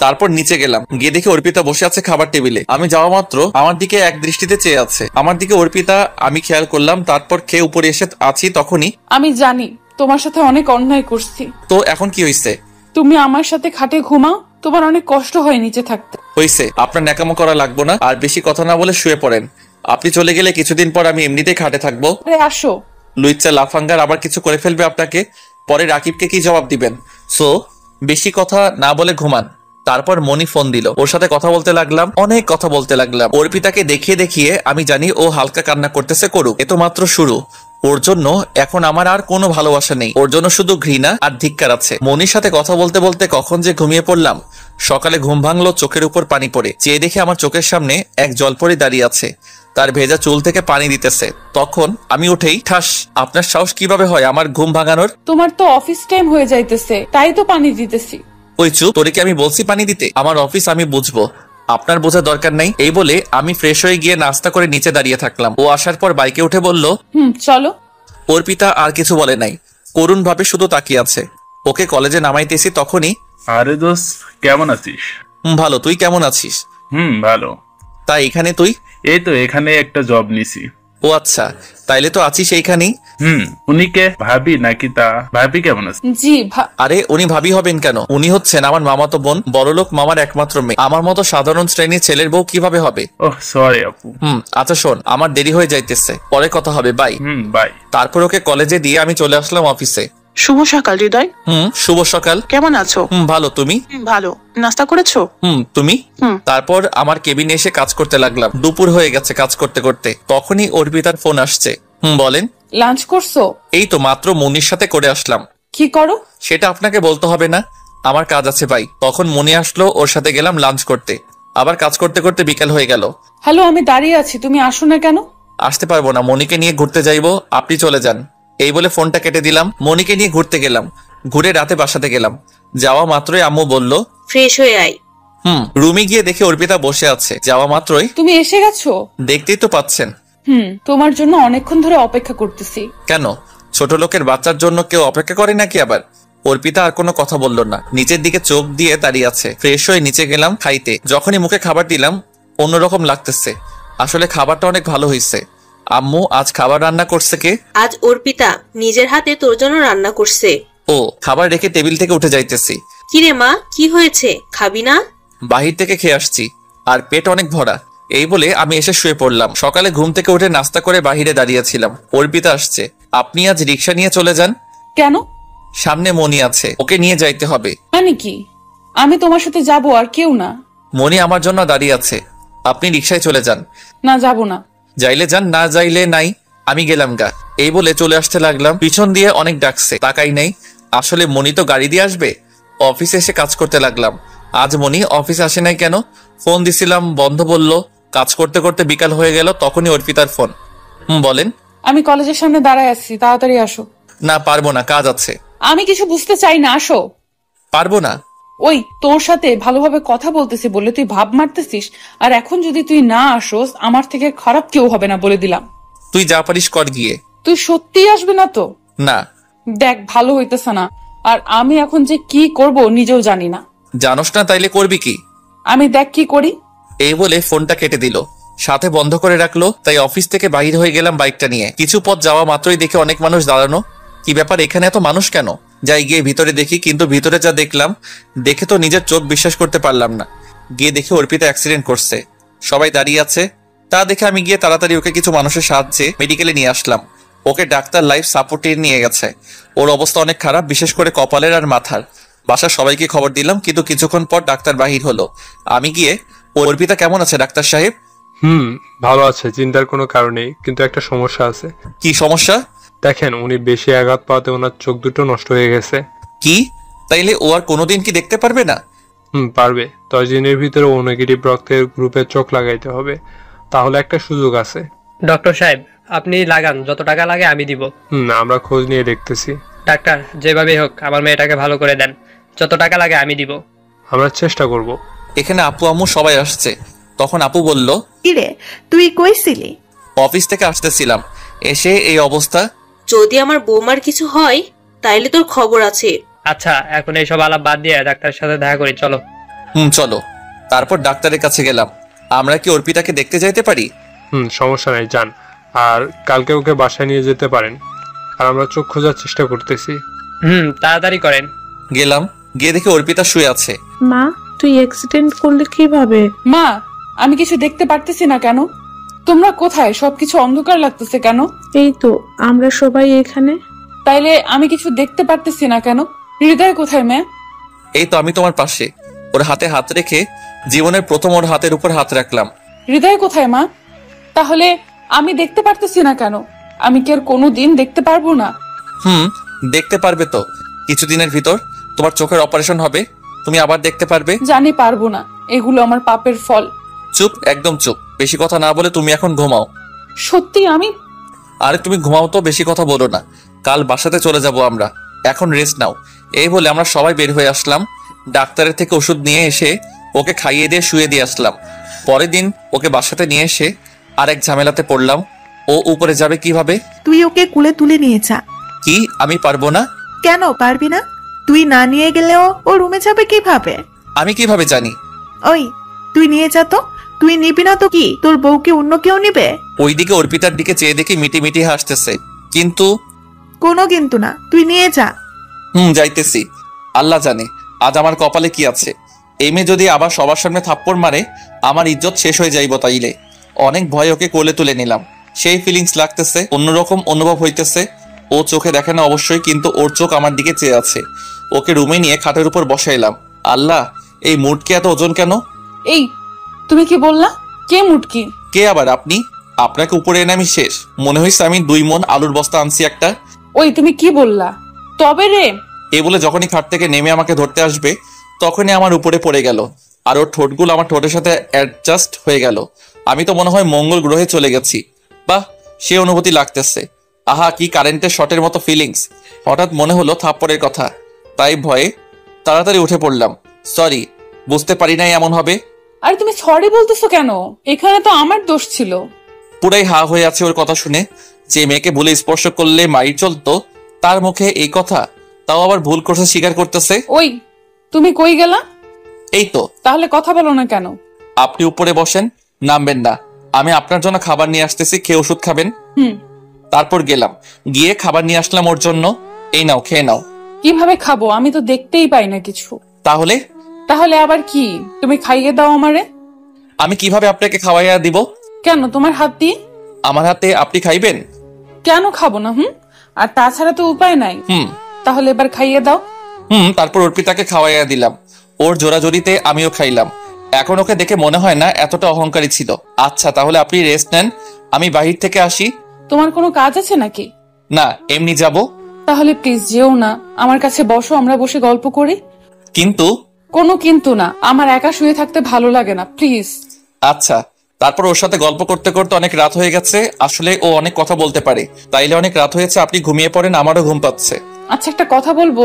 তারপর নিচে গেলাম, গিয়ে দেখি অর্পিতা বসে আছে খাবার টেবিলে। আমি যাওয়া মাত্র আমার দিকে এক দৃষ্টিতে চেয়ে আছে। আমার দিকে অর্পিতা আমি খেয়াল করলাম। তারপর খেয়ে উপরে এসে আছি, তখনই আমি জানি তোমার সাথে অনেক অন্যায় করছি। তো এখন কি হয়েছে? তুমি আমার সাথে খাটে ঘুমাও, তোমার অনেক কষ্ট হয় নিচে থাকতে। হয়েছে, আপনার ন্যাকামো করা লাগবো না। আর বেশি কথা না বলে শুয়ে পড়েন। আপনি চলে গেলে কিছুদিন পর আমি এমনিতেই খাটে থাকবো। আসো। লুইচ্চা লাফাঙ্গার আবার কিছু করে ফেলবে আপনাকে। পরে রাকিবকে কি জবাব দিবেন? সো বেশি কথা না বলে ঘুমান। তারপর মনি ফোন দিল, ওর সাথে কথা বলতে লাগলাম, অনেক কথা বলতে লাগলাম। অর্পিতাকে দেখিয়ে দেখিয়ে আমি জানি ও হালকা কান্না করতেছে, করুক, এ তো মাত্র শুরু। ওর জন্য এখন আমার আর কোনো ভালোবাসা নেই, ওর জন্য শুধু ঘৃণা আর ধিক্কার আছে। মনির সাথে কথা বলতে বলতে কখন যে ঘুমিয়ে পড়লাম। সকালে ঘুম ভাঙলো, চোখের উপর পানি পড়ে চেয়ে দেখে আমার চোখের সামনে এক জলপরি দাঁড়িয়ে আছে, তার ভেজা চুল থেকে পানি দিতেছে। তখন আমি উঠেই ঠাস, আপনার সাহস কিভাবে হয় আমার ঘুম ভাঙানোর? তোমার তো অফিস টাইম হয়ে যাইতেছে, তাই তো পানি দিতেছি। ওই চুপ, তোরে কি আমি বলছি পানি দিতে? আমার অফিস, আমি বুঝবো, আপনার বোঝার দরকার নাই। এই বলে আমি ফ্রেশ হয়ে গিয়ে নাস্তা করে নিচে দাঁড়িয়ে থাকলাম। ও আসার পর বাইকে উঠে বলল, চলো। অর্পিতা আর কিছু বলে নাই, করুণ ভাবে শুধু তাকিয়ে আছে। ওকে কলেজে নামাইতেছি তখনই, আরে দোস্ত কেমন আছিস? ভালো, তুই কেমন আছিস? ভালো। তাই এখানে তুই? এই তো এখানে একটা জব নিছি। ও আচ্ছা, তাইলে তো আছিস এইখানেই। উনি কে, ভাবি নাকি? তা ভাবি কেমন আছে? জি। আরে উনি ভাবি হবেন কেন? উনি হচ্ছেন আমার মামাতো বোন, বড়লোক মামার একমাত্র মেয়ে। আমার মতো সাধারণ শ্রেণীর ছেলের বউ কিভাবে হবে? ওহ সরি আপু। আচ্ছা শোন, আমার দেরি হয়ে যাইতেছে, পরে কথা হবে, বাই। বাই। তারপর ওকে কলেজে দিয়ে আমি চলে আসলাম অফিসে। শুভ সকাল হৃদয়। শুভ সকাল। কেমন আছো? ভালো, তুমি? ভালো। নাস্তা করেছো? তুমি? তারপর আমার কেবিনে এসে কাজ করতে লাগলাম। দুপুর হয়ে গেছে কাজ করতে করতে, তখনই অর্পিতার ফোন আসছে। বলেন। লাঞ্চ করছো? এই তো মাত্র মনির সাথে করে আসলাম। কি করো? সেটা আপনাকে বলতে হবে না, আমার কাজ আছে ভাই। তখন মনি আসলো, ওর সাথে গেলাম লাঞ্চ করতে। আবার কাজ করতে করতে বিকাল হয়ে গেল। হ্যালো, আমি দাঁড়িয়ে আছি, তুমি আসো না কেন? আসতে পারবো না, মনিকে নিয়ে ঘুরতে যাইবো, আপনি চলে যান। এই বলে ফোনটা কেটে দিলাম। মনিকে নিয়ে ঘুরতে গেলাম, ঘুরে রাতে বাসাতে গেলাম। যাওয়া মাত্রই আম্মু বলল, ফ্রেশ হয়ে আয়। রুমে গিয়ে দেখে অর্পিতা বসে আছে। যাওয়া মাত্রই, তুমি এসে গেছো? দেখতেই তো পাচ্ছেন। তোমার জন্য অনেকক্ষণ ধরে অপেক্ষা করতেছি। কেন, ছোট লোকের বাচ্চার জন্য কেউ অপেক্ষা করে নাকি আবার? অর্পিতা আর কোনো কথা বলল না, নিচের দিকে চোখ দিয়ে দাঁড়িয়ে আছে। ফ্রেশ হয়ে নিচে গেলাম খাইতে। যখনই মুখে খাবার দিলাম অন্যরকম লাগতেছে। আসলে খাবারটা অনেক ভালো হয়েছে। আম্মু আজ খাবার রান্না করছে কে? আজ অর্পিতা নিজের হাতে তোর জন্য রান্না করছে। ও, খাবার রেখে টেবিল থেকে উঠে যাইতেছি। কিরে মা, কি হয়েছে, খাবি না? বাহির থেকে খেয়ে আসছি, আর পেট অনেক ভরা। এই বলে আমি এসে শুয়ে পড়লাম। সকালে ঘুম থেকে উঠে নাস্তা করে বাহিরে দাঁড়িয়েছিলাম। অর্পিতা আসছে। আপনি আজ রিক্সা নিয়ে চলে যান। কেন? সামনে মনি আছে, ওকে নিয়ে যাইতে হবে। মানে কি? আমি তোমার সাথে যাব, আর কেউ না? মনি আমার জন্য দাঁড়িয়ে আছে, আপনি রিক্সায় চলে যান। না, যাব না। যাইলে যান, না যাইলে নাই, আমি গেলাম গা। এই বলে চলে আসতে লাগলাম। পিছন দিয়ে অনেক ডাকছে, তাকাই নাই। আসলে মনি তো গাড়ি দিয়ে আসবে। অফিসে এসে কাজ করতে লাগলাম। আজ মনি অফিসে আসে নাই কেন? ফোন দিছিলাম, বন্ধ বলল। কাজ করতে করতে বিকাল হয়ে গেল, তখনই অর্পিতার ফোন। বলেন। আমি কলেজের সামনে দাঁড়ায় আছি, তাড়াতাড়ি আসো। না, পারবো না, কাজ আছে। আমি কিছু বুঝতে চাই না, আসো। পারবো না। ওই তোর সাথে ভালোভাবে কথা বলতেছি বলে তুই ভাব মারতেছিস, আর এখন যদি তুই না আসোস আমার থেকে খারাপ কেউ হবে না, বলে দিলাম। তুই যা পারিস কর গিয়ে। তুই সত্যি আসবে না তো? না। দেখ, ভালো হইতেছে না, আর আমি এখন যে কি করব নিজেও জানি না। জানোস না, তাইলে করবি কি? আমি দেখ কি করি। এই বলে ফোনটা কেটে দিল, সাথে বন্ধ করে রাখলো। তাই অফিস থেকে বাইরে হয়ে গেলাম বাইকটা নিয়ে। কিছু পথ যাওয়া মাত্রই দেখে অনেক মানুষ দাঁড়ানো। কি ব্যাপার, এখানে এত মানুষ কেন? যাই গিয়ে ভিতরে দেখি, কিন্তু ভিতরে যা দেখলাম, দেখে তো নিজের চোখ বিশ্বাস করতে পারলাম না। গিয়ে দেখে অর্পিতা অ্যাক্সিডেন্ট করছে, সবাই দাঁড়িয়ে আছে। তা দেখে আমি গিয়ে তাড়াতাড়ি ওকে কিছু মানুষের সাহায্যে মেডিকেলে নিয়ে আসলাম। ওকে ডাক্তার লাইফ সাপোর্টে নিয়ে গেছে। ওর অবস্থা অনেক খারাপ, বিশেষ করে কপালের আর মাথার। বাসার সবাইকে খবর দিলাম, কিন্তু কিছুক্ষণ পর ডাক্তার বাহির হলো। আমি গিয়ে, অর্পিতা কেমন আছে ডাক্তার সাহেব? ভালো আছে, চিন্তার কোনো কারণ নেই, কিন্তু একটা সমস্যা আছে। কি সমস্যা? দেখেন, উনি বেশি আঘাত পাওয়াতে ওনার চোখ দুটো নষ্ট হয়ে গেছে। কি? তাইলে ও আর কোনোদিন কি দেখতে পারবে না? পারবে। 10 দিনের ভিতরে ও নেগেটিভ রক্তের গ্রুপে চোখ লাগাইতে হবে, তাহলে একটা সুযোগ আছে। ডক্টর সাহেব, আপনি লাগান, যত টাকা লাগে আমি দিব। আমরা খোঁজ নিয়ে দেখতেছি। ডাক্তার, যেভাবেই হোক আমার মেয়েটাকে ভালো করে দেন, যত টাকা লাগে আমি দিব। আমরা চেষ্টা করব। এখানে আপু আম্মু সবাই আসছে। তখন আপু বলল, কিরে তুই কইছিলি? অফিস থেকে আসতেছিলাম, এসে এই অবস্থা। যদি আমার বৌমার কিছু হয় তাইলে তোর খবর আছে। আচ্ছা, এখন এইসব আলাপ বাদ দিয়ে ডাক্তারের সাথে দেখা করি, চলো। চলো। তারপর ডাক্তারের কাছে গেলাম। আমরা কি অর্পিতাকে দেখতে যাইতে পারি? সমস্যা নাই, যান। আর কালকে ওকে বাসায় নিয়ে যেতে পারেন, আর আমরা চোখ খোঁজার চেষ্টা করতেছি। তাড়াতাড়ি করেন। গেলাম, গিয়ে দেখি অর্পিতা শুয়ে আছে। মা, তুই অ্যাক্সিডেন্ট করলে কিভাবে? মা, আমি কিছু দেখতে পারতেছি না কেন? তোমরা কোথায়? সবকিছু অন্ধকার লাগতেছে কেন? এই তো আমরা সবাই এখানে। তাইলে আমি কিছু দেখতে পারতেছি না কেন? হৃদয় কোথায় মেয়ে? এই তো আমি তোমার পাশে, ওর হাতে হাত রেখে জীবনের প্রথম ওর হাতের উপর হাত রাখলাম। হৃদয় কোথায় মা? তাহলে আমি দেখতে পারতেছি না কেন? আমি কি আর কোনোদিন দেখতে পারবো না? দেখতে পারবে তো, কিছুদিনের ভিতর তোমার চোখের অপারেশন হবে, তুমি আবার দেখতে পারবে। জানি পারবো না, এগুলো আমার পাপের ফল। চুপ, একদম চুপ, বেশি কথা না বলে তুমি এখন ঘুমাও। সত্যি আমি? আরে তুমি ঘুমাও তো, বেশি কথা বলো না, কাল বাসাতে চলে যাব আমরা, এখন রেস্ট নাও। এই বলে আমরা সবাই বের হয়ে আসলাম। ডাক্তারের থেকে ওষুধ নিয়ে এসে ওকে খাইয়ে দিয়ে শুয়ে দিয়ে আসলাম। পরের দিন ওকে বাসাতে নিয়ে এসে আরেক ঝামেলাতে পড়লাম। ও উপরে যাবে কিভাবে? তুই ওকে কুলে তুলে নিয়ে যা। কি আমি পারবো না? কেন পারবি না? তুই না নিয়ে গেলেও ও রুমে যাবে কিভাবে? আমি কিভাবে জানি? ওই তুই নিয়ে যা তো। তুই নিবি না তো কি তোর বউকে অন্য কেউ নিবে? ওইদিকে অর্পিতার দিকে চেয়ে দেখি মিটি মিটি হাসতেছে, কিন্তু কোনো কিন্তু না, তুই নিয়ে যা। যাইতেছি। আল্লাহ জানে আজ আমার কপালে কি আছে। এই মেয়ে যদি আবার সবার সামনে থাপ্পড় মারে আমার ইজ্জত শেষ হয়ে যাইব। তাইলে অনেক ভয় ওকে কোলে তুলে নিলাম। সেই ফিলিংস লাগতেছে, অন্যরকম অনুভব হইতেছে। ও চোখে দেখে না অবশ্যই, কিন্তু ওর চোখ আমার দিকে চেয়ে আছে। ওকে রুমে নিয়ে খাটের উপর বসাইলাম। আল্লাহ, এই মুটকি এত ওজন কেন? এই তুমি কি বললা? কে মুটকি? কে আবার? আপনি। আপনাকে উপরে এনে আমি শেষ। মনে হয়েছে আমি 2 মণ আলুর বস্তা আনছি একটা। ওই তুমি কি বললা? তবে রে। এই বলে যখনই খাট থেকে নেমে আমাকে ধরতে আসবে তখনই আমার উপরে পড়ে গেল, আর ওর ঠোঁটগুলো আমার ঠোঁটের সাথে অ্যাডজাস্ট হয়ে গেল। আমি তো মনে হয় মঙ্গল গ্রহে চলে গেছি। বাহ, সে অনুভূতি লাগতেছে। আহা, কি কারেন্টের শটের মতো ফিলিংস। হঠাৎ মনে হলো থাপ্পড়ের কথা, তাই ভয়ে তাড়াতাড়ি উঠে পড়লাম। সরি, বুঝতে পারি নাই এমন হবে। আরে তুমি সরি বলতেছো কেন? এখানে তো আমার দোষ ছিল। পুরাই হা হয়ে আছে ওর কথা শুনে। যে মেয়েকে ভুলে স্পর্শ করলে মাইর চলতো, তার মুখে এই কথা, তাও আবার ভুল করতে স্বীকার করতেছে। ওই তুমি কই গেলা? এই তো। তাহলে কথা বলো না কেন? আপনি উপরে বসেন, নামবেন না। আমি আপনার জন্য খাবার নিয়ে আসতেছি, খেয়ে ওষুধ খাবেন। তারপর গেলাম, গিয়ে খাবার নিয়ে আসলাম ওর জন্য। এই নাও, খেয়ে নাও। কিভাবে খাবো? আমি তো দেখতেই পাই না কিছু। তাহলে? তাহলে আবার কি? তুমি খাইয়ে দাও আমারে। আমি কিভাবে আপনাকে খাওয়াইয়া দিব? কেন, তোমার হাত দিয়ে? আমার হাতে আপনি খাইবেন? কেন খাবো না? আর তাছাড়া তো উপায় নাই। তাহলে এবার খাইয়ে দাও। তারপর অর্পিতাকে খাওয়াইয়া দিলাম। ওর জোরাজোরিতে আমিও খাইলাম। এখন ওকে দেখে মনে হয় না এতটা অহংকারী ছিল। আচ্ছা, তাহলে আপনি রেস্ট নেন, আমি বাহির থেকে আসি। তোমার কোনো কাজ আছে নাকি? না, এমনি যাব। তাহলে প্লিজ যেও না, আমার কাছে বসো, আমরা বসে গল্প করি। কিন্তু? কোনো কিন্তু না, আমার একা শুয়ে থাকতে ভালো লাগে না, প্লিজ। আচ্ছা। তারপর ওর সাথে গল্প করতে করতে অনেক রাত হয়ে গেছে। আসলে ও অনেক কথা বলতে পারে, তাইলে অনেক রাত হয়েছে, আপনি ঘুমিয়ে পড়েন, আমারও ঘুম পাচ্ছে। আচ্ছা, একটা কথা বলবো?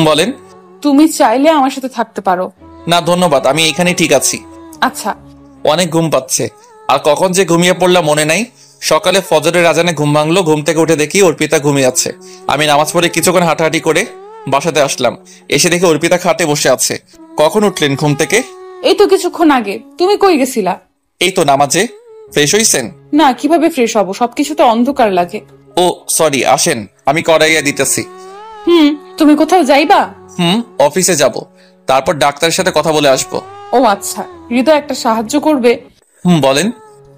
বলেন। তুমি চাইলে আমার সাথে থাকতে পারো। না ধন্যবাদ, আমি এখানে ঠিক আছি। আচ্ছা। অনেক ঘুম পাচ্ছে, আর কখন যে ঘুমিয়ে পড়লাম মনে নাই। সকালে ফজরের আজানে ঘুম ভাঙলো। ঘুম থেকে উঠে দেখি অর্পিতা ঘুমিয়ে আছে। আমি নামাজ পড়ে কিছুক্ষণ হাঁটাহাঁটি করে বাসাতে আসলাম। এসে দেখি অর্পিতা খাটে বসে আছে। কখন উঠলেন ঘুম থেকে? এই তো কিছুক্ষণ আগে। তুমি কই গেছিলা? এই তো নামাজে। ফ্রেশ হইছেন? না, কিভাবে ফ্রেশ হবো? সবকিছু তো অন্ধকার লাগে। ও সরি, আসেন, আমি করাইয়া দিতেছি। তুমি কোথাও যাইবা? অফিসে যাব, তারপর ডাক্তারের সাথে কথা বলে আসবো। ও আচ্ছা, হৃদয় একটা সাহায্য করবে? বলেন।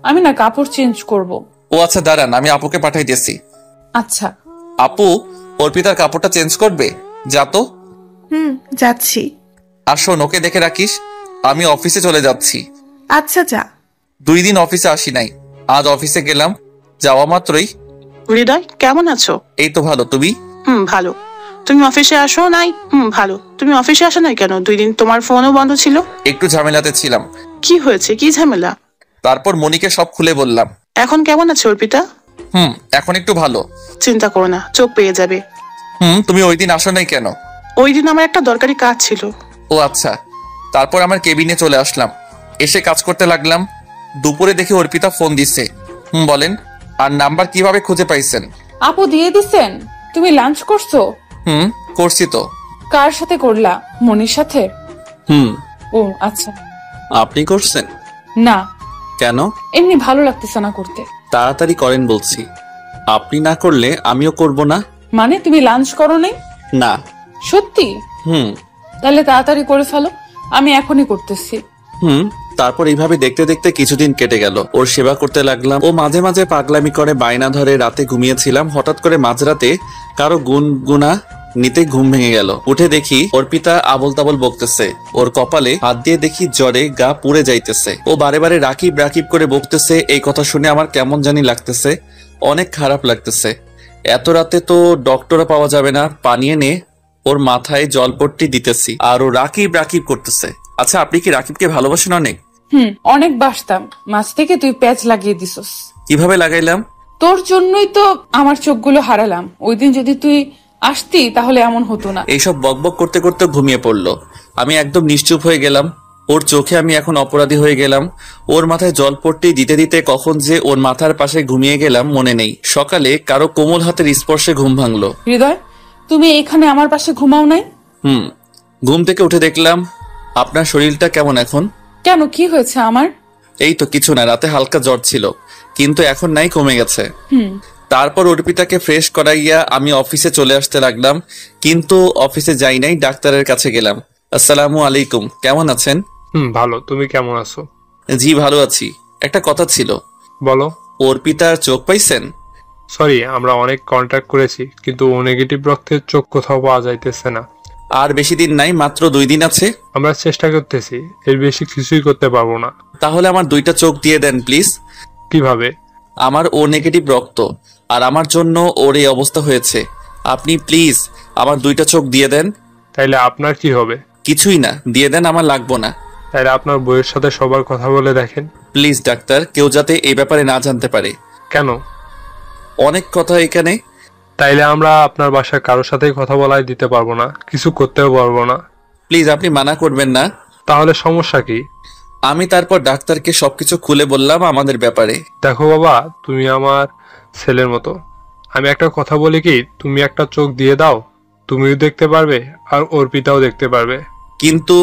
আমি না কাপড় চেঞ্জ করব। ও আচ্ছা, দাঁড়ান, আমি আপুকে পাঠাই দিয়েছি। আচ্ছা। আপু, অর্পিতার কাপড়টা চেঞ্জ করবে, যা তো। যাচ্ছি। আর শোন, ওকে দেখে রাখিস, আমি অফিসে চলে যাচ্ছি। আচ্ছা, যা। 2 দিন অফিসে আসি নাই, আজ অফিসে গেলাম। যাওয়া মাত্রই। হৃদয় কেমন আছো? এই তো ভালো, তুমি? ভালো। তুমি অফিসে আসো নাই? ভালো। তুমি অফিসে আসো নাই কেন? 2 দিন তোমার ফোনও বন্ধ ছিল। একটু ঝামেলাতে ছিলাম। কি হয়েছে? কি ঝামেলা? তারপর মনিকে সব খুলে বললাম। এখন কেমন আছে অর্পিতা? এখন একটু ভালো। চিন্তা করো না, চোখ পেয়ে যাবে। তুমি ওই দিন আসো নাই কেন? ওই দিন আমার একটা দরকারি কাজ ছিল। ও আচ্ছা। তারপর আমার কেবিনে চলে আসলাম, এসে কাজ করতে লাগলাম। দুপুরে দেখি অর্পিতা ফোন দিচ্ছে। বলেন। আর নাম্বার কিভাবে খুঁজে পাইছেন? আপু দিয়ে দিছেন। তুমি লাঞ্চ করছো? করছি তো। কার সাথে করলা? মনির সাথে? ও আচ্ছা। আপনি করছেন? না। কেন? এমনি ভালো লাগতেছে না করতে। তাড়াতাড়ি করেন বলছি, আপনি না করলে আমিও করব না। মানে তুমি লাঞ্চ করো নাই? না। সত্যি? তাহলে তাড়াতাড়ি করে ফেলো, আমি এখনই করতেছি। তারপর এইভাবে দেখতে দেখতে কিছুদিন কেটে গেল। ওর সেবা করতে লাগলাম। ও মাঝে মাঝে পাগলামি করে বায়না ধরে। রাতে ঘুমিয়েছিলাম, হঠাৎ করে মাঝরাতে কারো গুনগুনা নিতে ঘুম ভেঙে গেল। উঠে দেখি অর্পিতা আবল তাবল বকতেছে। ওর কপালে হাত দিয়ে দেখি জ্বরে গা পুড়ে যাইতেছে। ও বারে বারে রাকিব রাকিব করে বকতেছে। এই কথা শুনে আমার কেমন জানি লাগতেছে, অনেক খারাপ লাগতেছে। এত রাতে তো ডক্টরও পাওয়া যাবে না। পানি এনে ওর মাথায় জলপট্টি দিতেছি আর ও রাকিব রাকিব করতেছে। আচ্ছা, আপনি কি রাকিবকে ভালোবাসেন অনেক? অনেক বাসতাম, মাঝ থেকে তুই প্যাচ লাগিয়ে দিছস। কিভাবে লাগাইলাম? তোর জন্যই তো আমার চোখগুলো হারালাম। ওই দিন যদি তুই আসতি তাহলে এমন হতো না। এইসব বকবক করতে করতে ঘুমিয়ে পড়লো। আমি একদম নিশ্চুপ হয়ে গেলাম। ওর চোখে আমি এখন অপরাধী হয়ে গেলাম। ওর মাথায় জলপট্টি দিতে দিতে কখন যে ওর মাথার পাশে ঘুমিয়ে গেলাম মনে নেই। সকালে কারো কোমল হাতের স্পর্শে ঘুম ভাঙলো। হৃদয়, তুমি এখানে আমার পাশে ঘুমাও নাই? ঘুম থেকে উঠে দেখলাম। আপনার শরীরটা কেমন এখন? কেন, কি হয়েছে আমার? এই তো কিছু না, রাতে হালকা জ্বর ছিল, কিন্তু এখন নাই, কমে গেছে। তারপর অর্পিতাকে ফ্রেশ করাইয়া আমি অফিসে চলে আসতে লাগলাম, কিন্তু অফিসে যাই নাই, ডাক্তারের কাছে গেলাম। আসসালামু আলাইকুম, কেমন আছেন? ভালো, তুমি কেমন আছো? জি ভালো আছি। একটা কথা ছিল। বলো। অর্পিতার চোখ পাইছেন? সরি, আমরা অনেক কন্ট্যাক্ট করেছি, কিন্তু ও নেগেটিভ রক্তের চোখ কোথাও পাওয়া যাইতেছে না। আর বেশি দিন নাই, মাত্র 2 দিন আছে। আমরা চেষ্টা করতেছি, এর বেশি কিছুই করতে পারবো না। তাহলে আমার 2টা চোখ দিয়ে দেন প্লিজ। কিভাবে? আমার ও নেগেটিভ রক্ত, আর আমার জন্য ওর এই অবস্থা হয়েছে। আপনি প্লিজ আমার 2টা চোখ দিয়ে দেন। তাইলে আপনার কি হবে? কিছুই না, দিয়ে দেন, আমার লাগবো না। তাইলে আপনার বইয়ের সাথে সবার কথা বলে দেখেন। প্লিজ ডাক্তার, কেউ যাতে এই ব্যাপারে না জানতে পারে। কেন? অনেক কথা এখানে। তাইলে আমরা আপনার বাসায় কারোর সাথেই কথা বলাই দিতে পারবো না, কিছু করতেও পারবো না। প্লিজ আপনি মানা করবেন না। তাহলে সমস্যা কি? আমি তারপর ডাক্তারকে সবকিছু খুলে বললাম আমাদের ব্যাপারে। দেখো বাবা, তুমি আমার ছেলের মতো। আমি একটা কথা বলি কি, তুমি একটা চোখ দিয়ে দাও, তুমিও দেখতে পারবে আর অর্পিতাও দেখতে পারবে। কিন্তু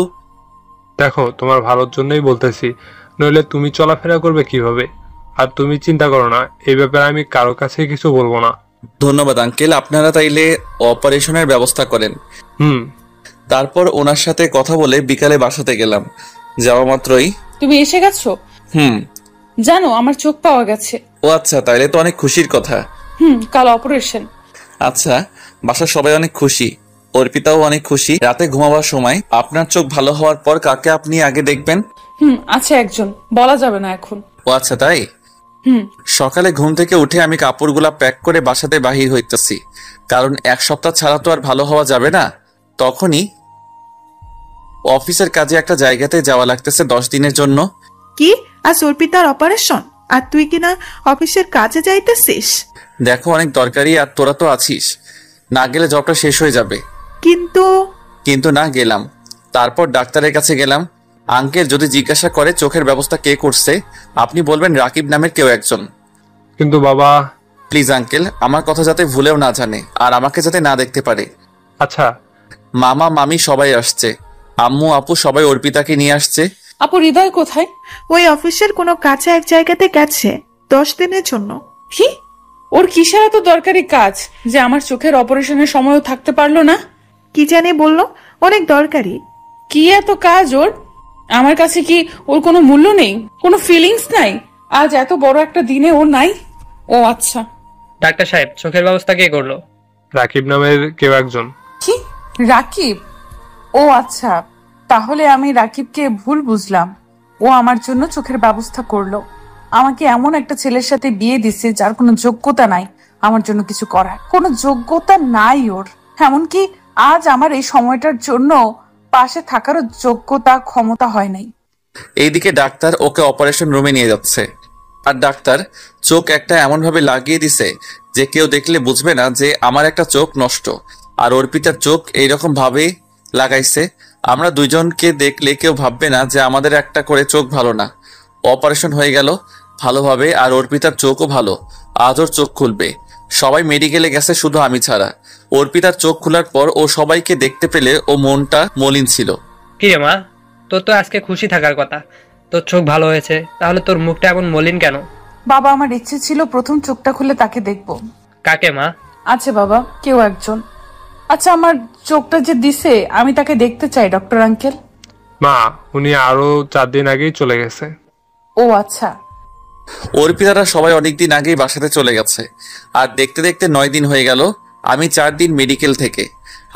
দেখো, তোমার ভালোর জন্যই বলতেছি, নইলে তুমি চলাফেরা করবে কিভাবে? আর তুমি চিন্তা করো না, এই ব্যাপারে আমি কারো কাছে কিছু বলবো না। ধন্যবাদ আঙ্কেল, আপনারা তাইলে অপারেশনের ব্যবস্থা করেন। তারপর ওনার সাথে কথা বলে বিকালে বাসাতে গেলাম। যাওয়া মাত্রই, তুমি এসে গেছো? জানো আমার চোখ পাওয়া গেছে। ও আচ্ছা, তাইলে তো অনেক খুশির কথা। কাল অপারেশন। আচ্ছা, বাসার সবাই অনেক খুশি, অর্পিতাও অনেক খুশি। রাতে ঘুমাবার সময় আপনার চোখ ভালো হওয়ার পর কাকে আপনি আগে দেখবেন? আছে একজন, বলা যাবে না এখন। ও আচ্ছা, তাই? সকালে ঘুম থেকে উঠে আমি কাপড়গুলা প্যাক করে বাসাতে বাহির হইতেছি, কারণ 1 সপ্তাহ ছাড়া তো আর ভালো হওয়া যাবে না। তখনই অফিসের কাজে একটা জায়গাতে যাওয়া লাগতেছে 10 দিনের জন্য। কি, আজ অর্পিতার অপারেশন আর তুই কিনা অফিসের কাজে যাইতেছিস? দেখো, অনেক দরকারি, আর তোরা তো আছিস, না গেলে জবটা শেষ হয়ে যাবে। কিন্তু না গেলাম। তারপর ডাক্তারের কাছে গেলাম। আঙ্কেল যদি জিজ্ঞাসা করে চোখের ব্যবস্থা কে করছে, আপনি বলবেন রাকিব নামের কেউ একজন। কিন্তু বাবা। প্লিজ আঙ্কেল, আমার কথা যাতে ভুলেও না জানে, আর আমাকে যাতে না দেখতে পারে। আচ্ছা। মামা মামি সবাই আসছে, আম্মু আপু সবাই অর্পিতাকে নিয়ে আসছে। আপু, হৃদয় কোথায়? ওই অফিসের কোনো কাছে এক জায়গাতে গেছে 10 দিনের জন্য। কি? ওর কিসের এত দরকারি কাজ যে আমার চোখের অপারেশনের সময়ও থাকতে পারলো না? কি জানি বললো, অনেক দরকারি। কি এত কাজ ওর? আমার কাছে কি ওর কোনো মূল্য নেই, কোনো ফিলিংস নাই? আজ এত বড় একটা দিনে ওর নাই? ও আচ্ছা। ডাক্তার সাহেব, চোখের ব্যবস্থা কে করলো? রাকিব নামের কেউ একজন। কি, রাকিব? ও আচ্ছা, তাহলে আমি রাকিবকে ভুল বুঝলাম। ও আমার জন্য চোখের ব্যবস্থা করলো। আমাকে এমন একটা ছেলের সাথে বিয়ে দিচ্ছে যার কোনো যোগ্যতা নাই আমার জন্য কিছু করার। কোনো যোগ্যতা নাই ওর, এমনকি আজ আমার এই সময়টার জন্য পাশে থাকারও যোগ্যতা ক্ষমতা হয় নাই। এইদিকে ডাক্তার ওকে অপারেশন রুমে নিয়ে যাচ্ছে, আর ডাক্তার চোখ একটা এমন ভাবে লাগিয়ে দিছে যে কেউ দেখলে বুঝবে না যে আমার একটা চোখ নষ্ট, আর অর্পিতার চোখ এইরকম ভাবে লাগাইছে। আমরা দুইজনকে দেখলে কেউ ভাববে না যে আমাদের একটা করে চোখ ভালো না। অপারেশন হয়ে গেল ভালোভাবে, আর অর্পিতার চোখও ভালো, আজ ওর চোখ খুলবে। সবাই মেডিকেলে গেছে, শুধু আমি ছাড়া। অর্পিতার চোখ খোলার পর ও সবাইকে দেখতে পেলে ও মনটা মলিন ছিল। কি রে মা, তোর তো আজকে খুশি থাকার কথা, তোর চোখ ভালো হয়েছে, তাহলে তোর মুখটা এমন মলিন কেন? বাবা, আমার ইচ্ছে ছিল প্রথম চোখটা খুলে তাকে দেখবো। কাকে মা? আছে বাবা, কেউ একজন। আচ্ছা, আমার চোখটা যে দিছে আমি তাকে দেখতে চাই ডক্টর আঙ্কেল। মা, উনি আরো 4 দিন আগেই চলে গেছে। ও আচ্ছা। অর্পিতারা সবাই অনেকদিন আগেই বাসাতে চলে গেছে। আর দেখতে দেখতে 9 দিন হয়ে গেল। আমি 4 দিন মেডিকেল থেকে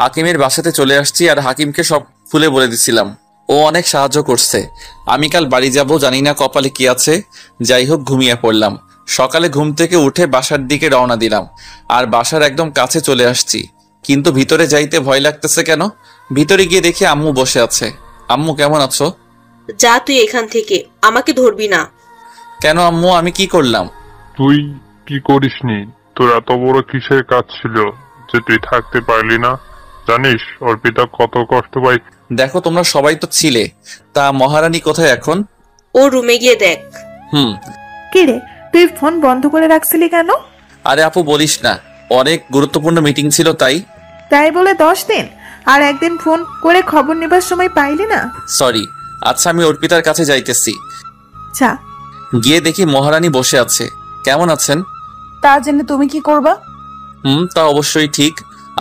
হাকিমের বাসাতে চলে আসছি, আর হাকিমকে সব খুলে বলে দিছিলাম। ও অনেক সাহায্য করছে। আমি কাল বাড়ি যাব, জানি না কপালে কি আছে। যাই হোক, ঘুমিয়ে পড়লাম। সকালে ঘুম থেকে উঠে বাসার দিকে রওনা দিলাম, আর বাসার একদম কাছে চলে আসছি। কিন্তু ভিতরে যাইতে ভয় লাগতেছে কেন? ভিতরে গিয়ে দেখি আম্মু বসে আছে। আম্মু, কেমন আছো? যা তুই এখান থেকে, আমাকে ধরবি না। কেন আম্মু, আমি কি করলাম? তুই কি করিসনি? তোর এত বড় কিসের কাজ ছিল যে তুই থাকতে পারলি না? জানিস অর্পিতা কত কষ্ট পাই? দেখো, তোমরা সবাই তো ছিলে, তা মহারানী কোথায় এখন? ও রুমে গিয়ে দেখ। কি রে, তুই ফোন বন্ধ করে রাখছিলি কেন? আরে আপু, বলিস না, অনেক গুরুত্বপূর্ণ মিটিং ছিল তাই। তাই বলে 10 দিন আর একদিন ফোন করে খবর নেবার সময় পাইলি না? সরি। আচ্ছা, আমি অর্পিতার কাছে যাইতেছি। আচ্ছা। গিয়ে দেখি মহারানী বসে আছে। কেমন আছেন? তা জেনে তুমি কি করবা? তা অবশ্যই ঠিক।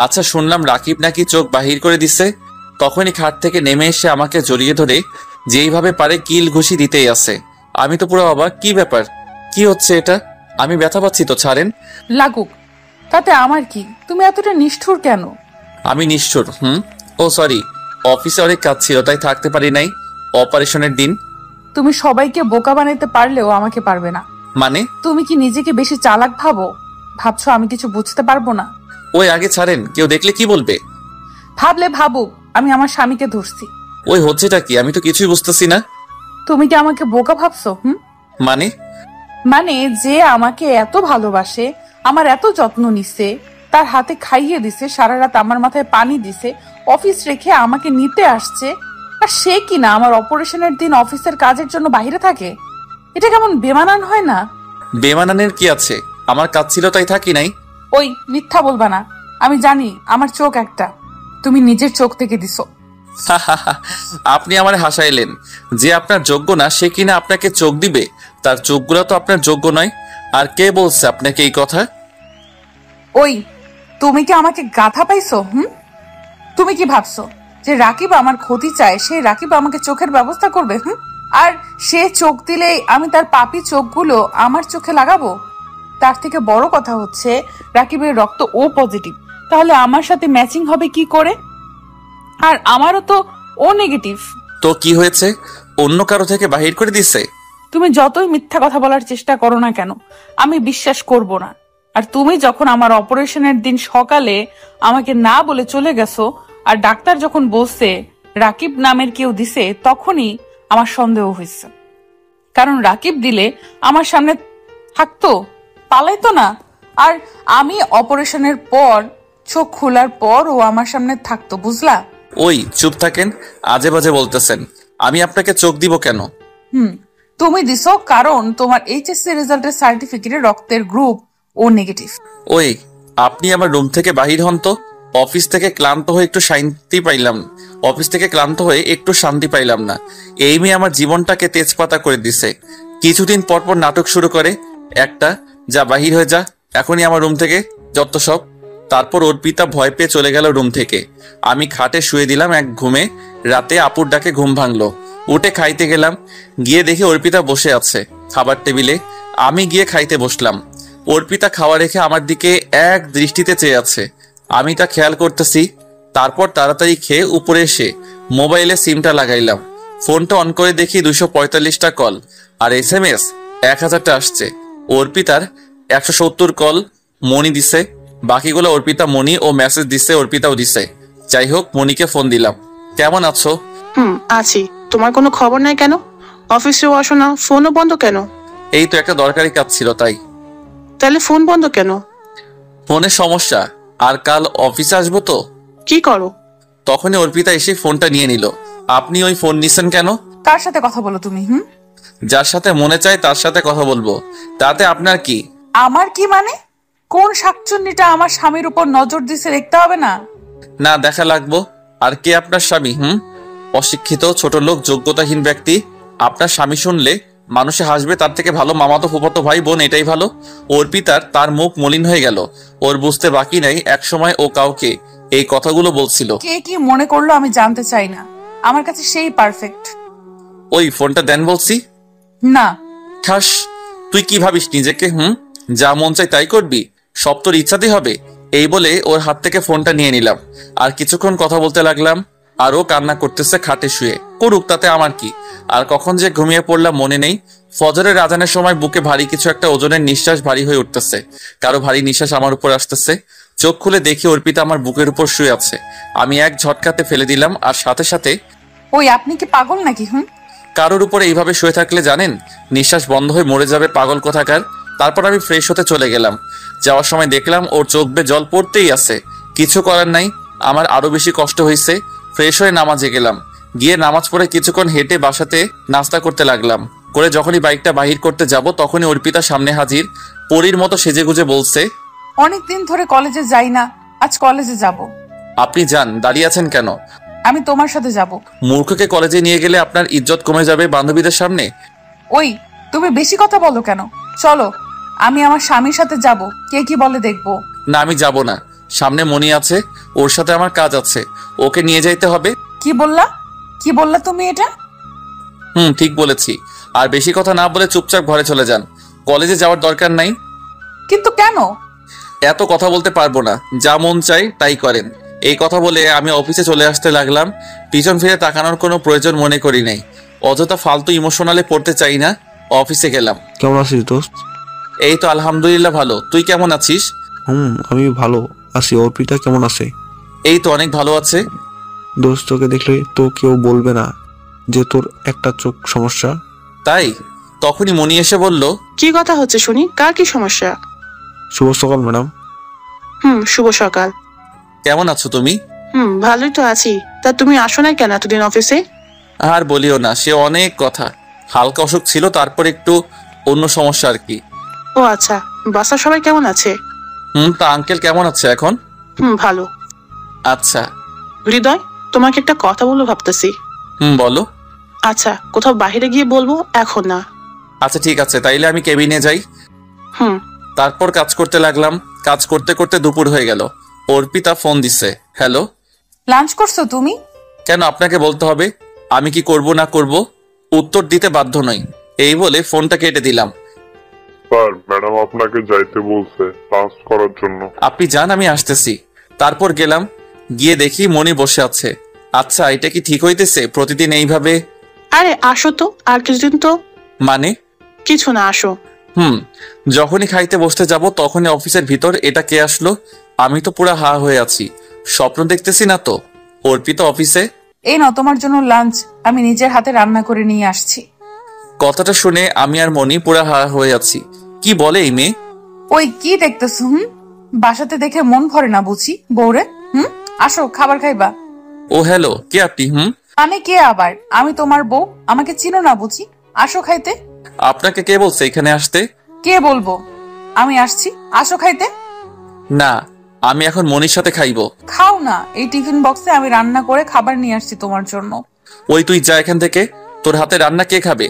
আচ্ছা, শুনলাম রাকিব নাকি চোখ বাহির করে দিছে। তখনই খাট থেকে নেমে এসে আমাকে জড়িয়ে ধরে যেইভাবে পারে কিল ঘুষি দিতেই আছে। আমি তো পুরো অবাক। কি ব্যাপার? কি হচ্ছে এটা? আমি ব্যথা পাচ্ছি তো, ছাড়েন। লাগুক, তাতে আমার কি? তুমি এতটা নিষ্ঠুর কেন? আমি নিষ্ঠুর? ও সরি, অফিসে অনেক কাজ ছিল তাই থাকতে পারি নাই। অপারেশনের দিন। তুমি সবাইকে বোকা বানাইতে পারলেও আমাকে পারবে না। মানে? তুমি কি নিজেকে বেশি চালাক ভাবছো আমি কিছু বুঝতে পারবো না? ওই আগে ছাড়েন, কেউ দেখলে কি বলবে? ভাবলে ভাবুক, আমি আমার স্বামীকে ধরছি। ওই হচ্ছেটা কি? আমি তো কিছুই বুঝতেছি না। তুমি কি আমাকে বোকা ভাবছো? মানে? মানে যে আমাকে এত ভালোবাসে, আমার এত যত্ন নিছে, তার হাতে খাইয়ে দিছে, সারা রাত আমার মাথায় পানি দিছে, অফিস রেখে আমাকে নিতে আসছে, আর সে কিনা আমার অপারেশনের দিন অফিসের কাজের জন্য বাইরে থাকে। এটা কেমন বেমানান হয় না? বেমানানের কি আছে? আমার কাজ ছিল তাই থাকি নাই। ওই মিথ্যা বলবা না। আমি জানি আমার চোখ একটা, তুমি নিজের চোখ থেকে দিছো। আপনি আমার হাসাইলেন। যে আপনার যোগ্য না সে কিনা আপনাকে চোখ দিবে? তার চোখগুলো তো আপনার যোগ্য নয়। আর কে বলছে আপনাকে এই কথা? ওই, তুমি কি আমাকে গাধা পাইছো? তুমি কি ভাবছো যে রাকিব আমার ক্ষতি চায়, সেই রাকিব আমাকে চোখের ব্যবস্থা করবে? আর সে চোখ দিলেই আমি তার পাপী চোখগুলো আমার চোখে লাগাবো? তার থেকে বড় কথা হচ্ছে রাকিবের রক্ত ও পজিটিভ, তাহলে আমার সাথে ম্যাচিং হবে কি করে? আর আমারও তো ও নেগেটিভ। তো কি হয়েছে? অন্য কারো থেকে বাহির করে দিছে? তুমি যতই মিথ্যা কথা বলার চেষ্টা করো না কেন, আমি বিশ্বাস করব না। আর তুমি যখন আমার অপারেশনের দিন সকালে আমাকে না বলে চলে গেছো, আর ডাক্তার যখন বলছে রাকিব নামের কেউ দিছে, তখনই আমার সন্দেহ হয়েছে। কারণ রাকিব দিলে আমার সামনে থাকতো, পালাইতো না। আর আমি অপারেশনের পর, চোখ খোলার পর ও আমার সামনে থাকতো, বুঝলা? ওই চুপ থাকেন, আজে বাজে বলতেছেন। আমি আপনাকে চোখ দিব কেন? তুমি দিছো কারণ তোমার এইচএসসি রেজাল্টের সার্টিফিকেটে রক্তের গ্রুপ ও নেগেটিভ। ওই, আপনি আমার রুম থেকে বাহির হন তো। অফিস থেকে ক্লান্ত হয়ে একটু শান্তি পাইলাম না। এই মেয়ে আমার জীবনটাকে তেজপাতা করে দিছে। কিছুদিন পর পর নাটক শুরু করে একটা, যা বাহির হয়ে যা এখনই আমার রুম থেকে, যত সব। তারপর অর্পিতা ভয় পেয়ে চলে গেল রুম থেকে। আমি খাটে শুয়ে দিলাম এক ঘুমে। রাতে আপুর ডাকে ঘুম ভাঙলো। উঠে খাইতে গেলাম। গিয়ে দেখি অর্পিতা বসে আছে খাবার টেবিলে। আমি গিয়ে খাইতে বসলাম। অর্পিতা খাওয়া রেখে আমার দিকে এক দৃষ্টিতে চেয়ে আছে। আমি তা খেয়াল করতেছি। তারপর তাড়াতাড়ি খেয়ে উপরে এসে মোবাইলে সিমটা লাগাইলাম। ফোনটা অন করে দেখি 245টা কল আর SMS 1000টা আসছে। অর্পিতার 170 কল মনি দিছে, বাকিগুলো অর্পিতা মনি ও মেসেজ দিছে, অর্পিতাও দিছে। যাই হোক, মনিকে ফোন দিলাম। কেমন আছো? আছি। তোমার কোনো খবর নাই কেন? অফিসেও আসো না, ফোনও বন্ধ কেন? এই তো একটা দরকারি কাজ ছিল তাই। তাহলে ফোন বন্ধ কেন? ফোনের সমস্যা, আর কাল অফিসে আসবো তো। কি করো? তখনই অর্পিতা এসে ফোনটা নিয়ে নিল। আপনি ওই ফোন নিছেন কেন? কার সাথে কথা বলো তুমি? যার সাথে মনে চায় তার সাথে কথা বলবো, তাতে আপনার কি? আমার কি মানে? কোন শাকচুন্নিটা আমার স্বামীর উপর নজর দিছে দেখতে হবে না? না, দেখা লাগবো। আর কে আপনার স্বামী? অশিক্ষিত, ছোট লোক, যোগ্যতাহীন ব্যক্তি। আপনার স্বামী শুনলে মানুষে হাসবে, তার থেকে ভালো মামাতো ফুফাতো ভাই বোন, এটাই ভালো। অর্পিতার তার মুখ মলিন হয়ে গেল। ওর বুঝতে বাকি নাই একসময় ও কাউকে এই কথাগুলো বলছিল। কে কি মনে করলো আমি জানতে চাই না। আমার কাছে সেই পারফেক্ট। ওই ফোনটা দেন বলছি। না। ঠাস, তুই কি ভাবিস নিজেকে? যা মন চাই তাই করবি? সব তোর ইচ্ছাতেই হবে? এই বলে ওর হাত থেকে ফোনটা নিয়ে নিলাম আর কিছুক্ষণ কথা বলতে লাগলাম। আর ও কান্না করতেছে খাটে শুয়ে, করুক, তাতে আমার কি। আর কখন যে ঘুমিয়ে পড়লাম মনে নেই। ফজরের আজানের সময় বুকে ভারী কিছু একটা ওজনের নিঃশ্বাস ভারী হয়ে উঠতেছে, কারো ভারী নিঃশ্বাস আমার উপর আসতেছে। চোখ খুলে দেখি অর্পিতা আমার বুকের উপর শুয়ে আছে। আমি এক ঝটকাতে ফেলে দিলাম আর সাথে সাথে, ওই আপনি কি পাগল নাকি? কারোর উপরে এইভাবে শুয়ে থাকলে জানেন নিঃশ্বাস বন্ধ হয়ে মরে যাবে, পাগল কোথাকার। তারপর আমি ফ্রেশ হতে চলে গেলাম। যাওয়ার সময় দেখলাম ওর চোখ বেয়ে জল পড়তেই আছে। কিছু করার নাই, আমার আরো বেশি কষ্ট হয়েছে। ফ্রেশ হয়ে নামাজে গেলাম। গিয়ে নামাজ পড়ে কিছুক্ষণ হেঁটে বাসাতে নাস্তা করতে লাগলাম। করে যখনই বাইকটা বাহির করতে যাব তখনই অর্পিতা সামনে হাজির। পরীর মতো সেজেগুজে বলছে, অনেকদিন ধরে কলেজে যাই না, আজ কলেজে যাব। আপনি যান, দাঁড়িয়ে আছেন কেন? আমি তোমার সাথে যাব। মূর্খকে কলেজে নিয়ে গেলে আপনার ইজ্জত কমে যাবে বান্ধবীদের সামনে। ওই তুমি বেশি কথা বলো কেন? চলো, আমি আমার স্বামীর সাথে যাব, কে কি বলে দেখবো। না, আমি যাব না। সামনে মনি আছে, ওর সাথে আমার কাজ আছে, ওকে নিয়ে যাইতে হবে। কি বললা তুমি এটা? ঠিক বলেছি। আর বেশি কথা না বলে চুপচাপ ঘরে চলে যান, কলেজে যাওয়ার দরকার নাই। কিন্তু কেন? এত কথা বলতে পারবো না, যা মন চাই তাই করেন। এই কথা বলে আমি অফিসে চলে আসতে লাগলাম। পিছন ফিরে তাকানোর কোনো প্রয়োজন মনে করি নাই। অযথা ফালতু ইমোশনালে পড়তে চাই না। অফিসে গেলাম। কেমন আছিস দোস্ত? এই তো আলহামদুলিল্লাহ ভালো, তুই কেমন আছিস? আমি ভালো আছি। অর্পিতা কেমন আছে? এই তো অনেক ভালো আছে। দোস্ত, তোকে দেখলে তো কেউ বলবে না যে তোর একটা চোখ সমস্যা? তাই? তখনই মনি এসে বলল, কি কথা হচ্ছে শুনি, কার কি সমস্যা? শুভ সকাল ম্যাডাম। শুভ সকাল। কেমন আছো তুমি? ভালোই তো আছি। তা তুমি আসো নাই কেন এতদিন অফিসে? আর বলিও না, সে অনেক কথা। হালকা অসুখ ছিল, তারপর একটু অন্য সমস্যা আর কি। ও আচ্ছা, বাসার সবাই কেমন আছে? তা আঙ্কেল কেমন আছে এখন? ভালো। আচ্ছা। হৃদয়, তোমাকে একটা কথা বলবো ভাবতেছি। বলো। আচ্ছা, কোথাও বাইরে গিয়ে বলবো, এখন না। আচ্ছা ঠিক আছে, তাইলে আমি কেবিনে যাই। তারপর কাজ করতে লাগলাম। কাজ করতে করতে দুপুর হয়ে গেল। অর্পিতা ফোন দিছে। হ্যালো। লাঞ্চ করছো তুমি? কেন আপনাকে বলতে হবে? আমি কি করব না করব উত্তর দিতে বাধ্য নই। এই বলে ফোনটা কেটে দিলাম। স্যার, ম্যাডাম আপনাকে যাইতে বলছে লাঞ্চ করার জন্য। আপনি যান, আমি আসতেছি। তারপর গেলাম, গিয়ে দেখি মনি বসে আছে। আচ্ছা, এটা কি ঠিক হইতেছে প্রতিদিন এইভাবে? আরে আসো তো, আর কিছুদিন তো। মানে? কিছু না, আসো। যখনই খাইতে বসতে যাব তখনই অফিসের ভিতর এটা কে আসলো? আমি তো পুরা হা হয়ে আছি, স্বপ্ন দেখতেছি না তো? অর্পিতা অফিসে। এই নাও তোমার জন্য লাঞ্চ, আমি নিজের হাতে রান্না করে নিয়ে আসছি। কথাটা শুনে আমি আর মনি পুরা হা হয়ে আছি। কি বলে এই মেয়ে? ওই কি দেখতেছো? বাসাতে দেখে মন ভরে না বুঝি বউরে? আসো, খাবার খাইবা। ও হ্যালো, কে আপনি? মানে কে আবার? আমি তোমার বউ, আমাকে চিনো না বুঝি? আসো খাইতে। আপনাকে কে বলছে এখানে আসতে? কে বলবো? আমি আসছি, আসো খাইতে। না, আমি এখন মনির সাথে খাইবো। খাও না, এই টিফিন বক্সে আমি রান্না করে খাবার নিয়ে আসছি তোমার জন্য। ওই তুই যা এখান থেকে, তোর হাতে রান্না কে খাবে?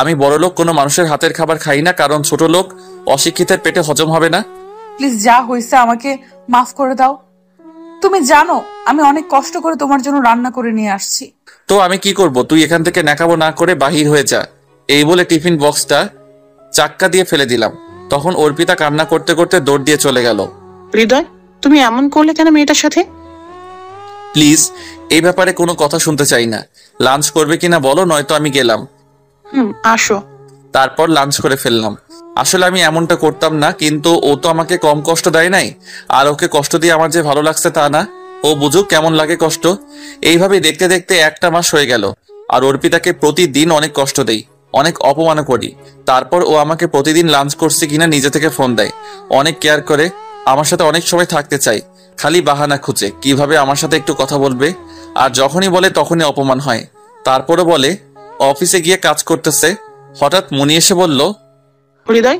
আমি বড় লোক কোনো মানুষের হাতের খাবার খাই না, কারণ ছোট লোক অশিক্ষিতের পেটে হজম হবে না। প্লিজ, যা হয়েছে আমাকে মাফ করে দাও। তুমি জানো আমি অনেক কষ্ট করে তোমার জন্য রান্না করে নিয়ে আসছি। তো আমি কি করব? তুই এখান থেকে নাকাবো না করে বাহির হয়ে যা। এই বলে টিফিন বক্সটা চাক্কা দিয়ে ফেলে দিলাম। তখন অর্পিতা কান্না করতে করতে দৌড় দিয়ে চলে গেল। হৃদয়, তুমি এমন করলে কেন মেয়েটার সাথে? প্লিজ, এই ব্যাপারে কোনো কথা শুনতে চাই না। লাঞ্চ করবে কিনা বলো, নয়তো আমি গেলাম। আসো। তারপর লাঞ্চ করে ফেললাম। আসলে আমি এমনটা করতাম না, কিন্তু ও তো আমাকে কম কষ্ট দেয় নাই। আর ওকে কষ্ট দিয়ে আমার যে ভালো লাগছে তা না। ও বুঝুক কেমন লাগে কষ্ট। এইভাবে দেখতে দেখতে একটা মাস হয়ে গেল। আর অর্পিতাকে প্রতিদিন অনেক কষ্ট দেই, অনেক অপমান করি। তারপর ও আমাকে প্রতিদিন লাঞ্চ করছে কিনা নিজে থেকে ফোন দেয়। অনেক কেয়ার করে, আমার সাথে অনেক সময় থাকতে চাই। খালি বাহানা খুঁজে কিভাবে আমার সাথে একটু কথা বলবে। আর যখনই বলে তখনই অপমান হয়। তারপরও বলে অফিসে গিয়ে কাজ করতেছে। হঠাৎ মনি এসে বলল, হৃদয়,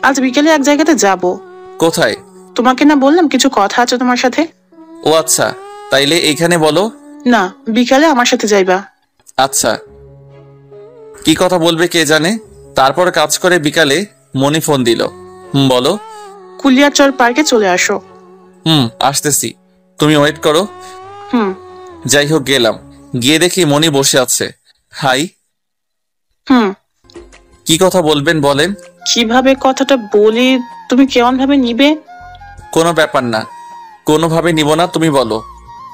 আজ বিকেলে এক জায়গাতে যাব। কোথায়? তোমাকে না বললাম কিছু কথা আছে তোমার সাথে? ও আচ্ছা, তাইলে এইখানে বলো। না, বিকালে আমার সাথে যাইবা। আচ্ছা। কি কথা বলবে কে জানে। তারপর কাজ করে বিকালে মনি ফোন দিল। বলো। কুলিয়ারচর পার্কে চলে আসো। আসতেছি, তুমি ওয়েট করো। যাই হোক গেলাম। গিয়ে দেখি মনি বসে আছে। হাই। হুম। কি কথা বলবেন বলেন। কিভাবে কথাটা বলি তুমি কেমন ভাবে নিবে? কোনো ব্যাপার না, কোনোভাবে নিব না, তুমি বলো।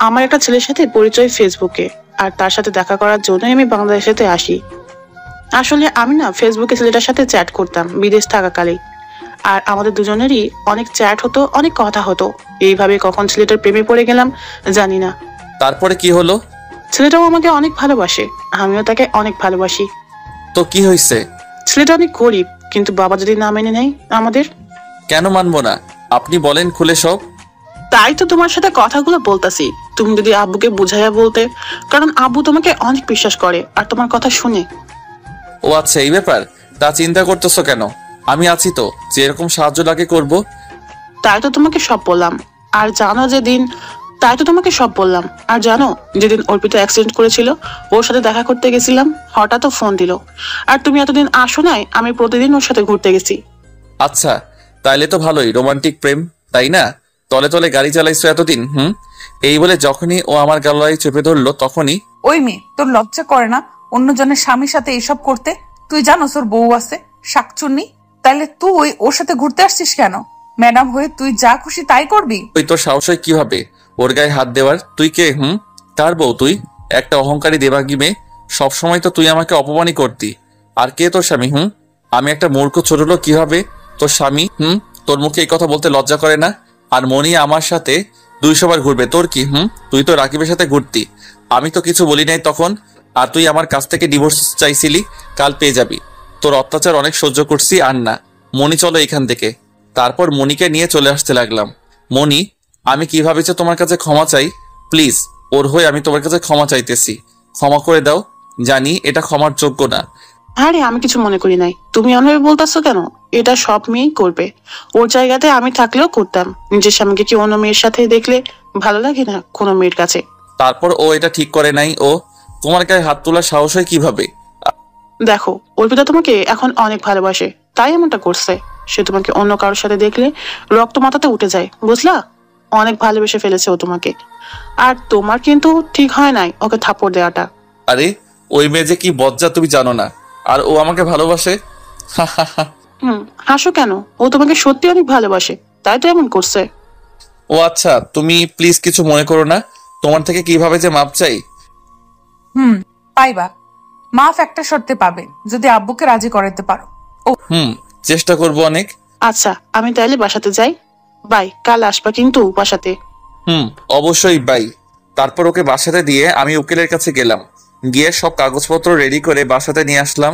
আমার একটা ছেলের সাথে পরিচয় ফেসবুকে, আর তার সাথে দেখা করার জন্যই আমি বাংলাদেশেতে আসি। আসলে আমি না ফেসবুকে ছেলেটার সাথে চ্যাট করতাম বিদেশ থাকাকালেই, আর আমাদের দুজনেরই অনেক চ্যাট হতো, অনেক কথা হতো। এইভাবে কখন ছেলেটার প্রেমে পড়ে গেলাম জানি না। তারপরে কি হলো? ছেলেটাও আমাকে অনেক ভালোবাসে, আমিও তাকে অনেক ভালোবাসি। তো কি হয়েছে? ছেলেটা অনেক গরিব, কিন্তু বাবা যদি না মেনে নেয় আমাদের। কেন মানবো না? আপনি বলেন খুলে সব। তাই তো তোমার সাথে কথাগুলো বলতাছি, তুমি যদি আব্বুকে বুঝাইয়া বলতে, কারণ আব্বু তোমাকে অনেক বিশ্বাস করে আর তোমার কথা শুনে। ও আচ্ছা, এই ব্যাপার। তা চিন্তা করতেছো কেন? আমি আছি তো, যেরকম সাহায্য লাগে করব। তাই তো তোমাকে সব বললাম। আর জানো যেদিন তাই তো তোমাকে সব বললাম আর জানো যেদিন অর্পিতা অ্যাক্সিডেন্ট করেছিল, ওর সাথে দেখা করতে গেছিলাম, হঠাৎ ফোন দিল। আর তুমি এতদিন আসো নাই, আমি প্রতিদিন ওর সাথে ঘুরতে গেছি। আচ্ছা, তাইলে তো ভালোই, রোমান্টিক প্রেম, তাই না? তলে তলে গাড়ি চালাইছো এতদিন। এই বলে যখনই ও আমার গালায় চেপে ধরলো তখনই। ওই মেয়ে, তোর লজ্জা করে না অন্যজনের স্বামীর সাথে এসব করতে? তুই জানোস ওর বউ আছে, শাকচুন্নি। তাইলে তুই ওর সাথে ঘুরতে আসছিস কেন? ম্যাডাম হয়ে তুই যা খুশি তাই করবি? ওই তোর সাহস হয় কিভাবে ওর গায়ে হাত দেওয়ার? তুই কে? কার বউ তুই? একটা অহংকারী দেবাগী মেয়ে। সবসময় তো তুই আমাকে অপমানই করতি। আর কে তোর স্বামী? আমি একটা মূর্খ ছোট লোক, কিভাবে তোর স্বামী? তোর মুখে এই কথা বলতে লজ্জা করে না? আর মনি আমার সাথে 200 বার ঘুরবে, তোর কি? তুই তো রাকিবের সাথে ঘুরতি, আমি তো কিছু বলি নাই তখন। আর তুই আমার কাছ থেকে ডিভোর্স চাইছিলি, কাল পেয়ে যাবি। তোর অত্যাচার অনেক সহ্য করছি, আর না। মনি চলো এখান থেকে। তারপর মনিকে নিয়ে চলে আসতে লাগলাম। মনি, আমি কিভাবে যে তোমার কাছে ক্ষমা চাই, প্লিজ ওর হয়ে আমি তোমার কাছে ক্ষমা চাইতেছি, ক্ষমা করে দাও। জানি এটা ক্ষমার যোগ্য না। আরে আমি কিছু মনে করি নাই, তুমি অন্যভাবে বলতেছো কেন? এটা সব মেয়েই করবে, ওর জায়গাতে আমি থাকলেও করতাম। নিজের স্বামীকে কি অন্য মেয়ের সাথে দেখলে ভালো লাগে না কোনো মেয়ের কাছে? তারপর ও এটা ঠিক করে নাই, ও তোমার গায়ে হাত তোলার সাহস হয় কিভাবে? দেখো, অর্পিতা তোমাকে এখন অনেক ভালোবাসে, তাই এমনটা করছে। সে তোমাকে অন্য কারোর সাথে দেখলে রক্ত মাথাতে উঠে যায়, বুঝলা? অনেক ভালোবেসে ফেলেছে ও তোমাকে। আর তোমার কিন্তু ঠিক হয় নাই ওকে থাপ্পড় দেওয়াটা। আরে ওই মেয়ে যে কি বজ্জা তুমি জানো না, আর ও আমাকে ভালোবাসে। হাসো কেন? ও তোমাকে সত্যি অনেক ভালোবাসে, তাই তো এমন করছে। ও আচ্ছা, তুমি প্লিজ কিছু মনে করো না। তোমার থেকে কিভাবে যে মাপ চাই। পাইবা। মাফ একটা শর্তে পাবে, যদি আব্বুকে রাজি করাতে পারো। চেষ্টা করব অনেক। আচ্ছা, আমি তাইলে বাসাতে যাই। বাই, কাল আসবা কিন্তু বাসাতে। অবশ্যই বাই। তারপর ওকে বাসাতে দিয়ে আমি উকিলের কাছে গেলাম। গিয়ে সব কাগজপত্র রেডি করে বাসাতে নিয়ে আসলাম।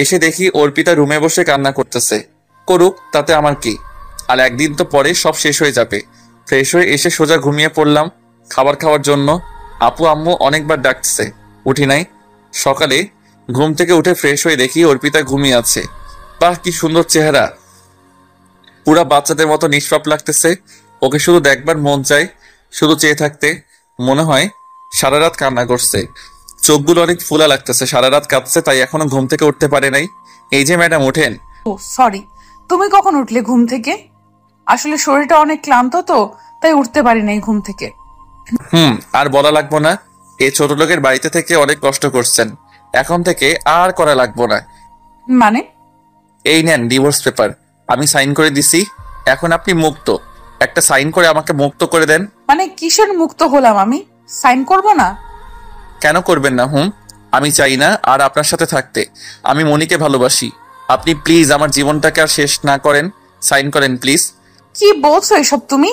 এসে দেখি অর্পিতা রুমে বসে কান্না করতেছে। করুক, তাতে আমার কি? আর একদিন তো পরে সব শেষ হয়ে যাবে। ফ্রেশ হয়ে এসে সোজা ঘুমিয়ে পড়লাম খাবার খাওয়ার জন্য। আপু আম্মু অনেকবার ডাকছে, উঠি নাই। সকালে ঘুম থেকে উঠে ফ্রেশ হয়ে দেখি অর্পিতা ঘুমিয়ে আছে। বাহ, কি সুন্দর চেহারা, পুরা বাচ্চাদের মতো নিষ্পাপ লাগতেছে। ওকে শুধু দেখবার মন চায়, শুধু চেয়ে থাকতে। মনে হয় সারা রাত কান্না করছে, চোখগুলো অনেক ফুলা লাগতেছে, সারা রাত কাঁদছে, তাই এখনো ঘুম থেকে উঠতে পারে নাই। এই যে ম্যাডাম, ওঠেন। ও সরি, তুমি কখন উঠলে ঘুম থেকে? আসলে শরীরটা অনেক ক্লান্ত তো, তাই উঠতে পারি নাই ঘুম থেকে। আর বলা লাগবো না, এই ছোট লোকের বাড়িতে থেকে অনেক কষ্ট করছেন, এখন থেকে আর করা লাগবো না। মানে? এই নেন ডিভোর্স পেপার, আমি সাইন করে দিছি, এখন আপনি মুক্ত। একটা সাইন করে আমাকে মুক্ত করে দেন। মানে কিসের মুক্ত হলাম আমি? সাইন করব না? কেন করবেন না? আমি চাই না আর আপনার সাথে থাকতে। আমি মনিকে ভালোবাসি। আপনি প্লিজ আমার জীবনটাকে আর শেষ না করেন, সাইন করেন প্লিজ। কি বলছো এসব তুমি?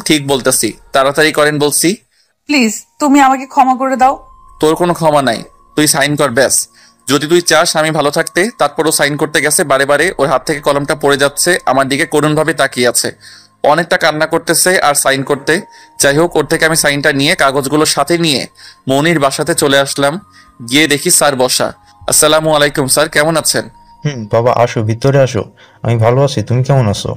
ঠিক বলতেছি, তাড়াতাড়ি করেন বলছি। প্লিজ তুমি আমাকে ক্ষমা করে দাও। তোর কোনো ক্ষমা নাই, তুই সাইন কর ব্যাস। যদি তুই চাস আমি ভালো থাকতে, তারপরও সাইন করতে গেছে, বারে বারে ওর হাত থেকে কলমটা পড়ে যাচ্ছে, আমার দিকে করুণভাবে তাকিয়ে আছে, অনেকটা কান্না করতেছে আর সাইন করতে। যাই হোক, ওর থেকে আমি সাইনটা নিয়ে কাগজগুলোর সাথে নিয়ে মনির বাসাতে চলে আসলাম। গিয়ে দেখি স্যার বসা। আসসালামু আলাইকুম স্যার, কেমন আছেন? বাবা আসো, ভিতরে আসো। আমি ভালো আছি, তুমি কেমন আছো?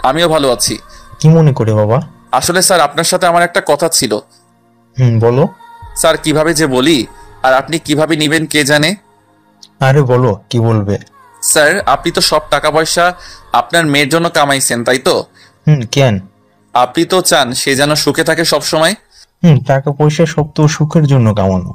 আমিও ভালো আছি। কি মনে করে বাবা? আসলে স্যার আপনার সাথে আমার একটা কথা ছিল। বলো। স্যার কিভাবে যে বলি, আর আপনি কিভাবে নিবেন কে জানে। আরে বলো, কি বলবে? স্যার আপনি তো সব টাকা পয়সা আপনার মেয়ের জন্য কামাইছেন, তাই তো? কেন? আপনি তো চান সে যেন সুখে থাকে সব সময়। টাকা পয়সা সব তো সুখের জন্য কামানো।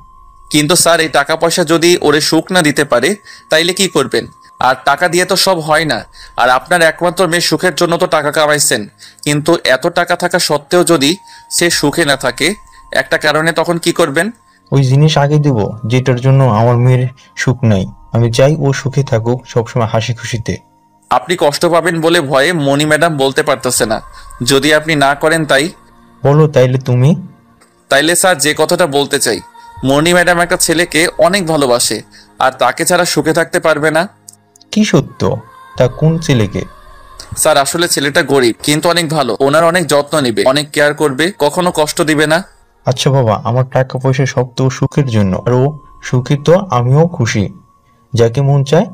কিন্তু স্যার এই টাকা পয়সা যদি ওরে সুখ না দিতে পারে তাইলে কি করবেন? আর টাকা দিয়ে তো সব হয় না। আর আপনার একমাত্র মেয়ে সুখের জন্য তো টাকা কামাইছেন, কিন্তু এত টাকা থাকা সত্ত্বেও যদি সে সুখে না থাকে একটা কারণে, তখন কি করবেন? ওই জিনিস আগে দেব যেটার জন্য আমার মেয়ের সুখ নাই। আমি চাই ও সুখে থাকুক, সবসময় হাসি খুশিতে। আপনি কষ্ট পাবেন বলে ভয়ে মণি ম্যাডাম বলতে পারতেছে না। যদি আপনি না করেন তাই বলো, তাইলে তুমি? তাইলে স্যার যে কথাটা বলতে চাই, মণি ম্যাডাম একটা ছেলেকে অনেক ভালোবাসে আর তাকে ছাড়া সুখে থাকতে পারবে না। কি সত্য? তা কোন ছেলেকে? স্যার আসলে ছেলেটা গরিব কিন্তু অনেক ভালো, ওনার অনেক যত্ন নেবে, অনেক কেয়ার করবে, কখনো কষ্ট দিবে না। আচ্ছা বাবা, আমার টাকা পয়সা সব তো সুখের জন্য, আর ও সুখী তো আমিও খুশি। যাকে মন চায়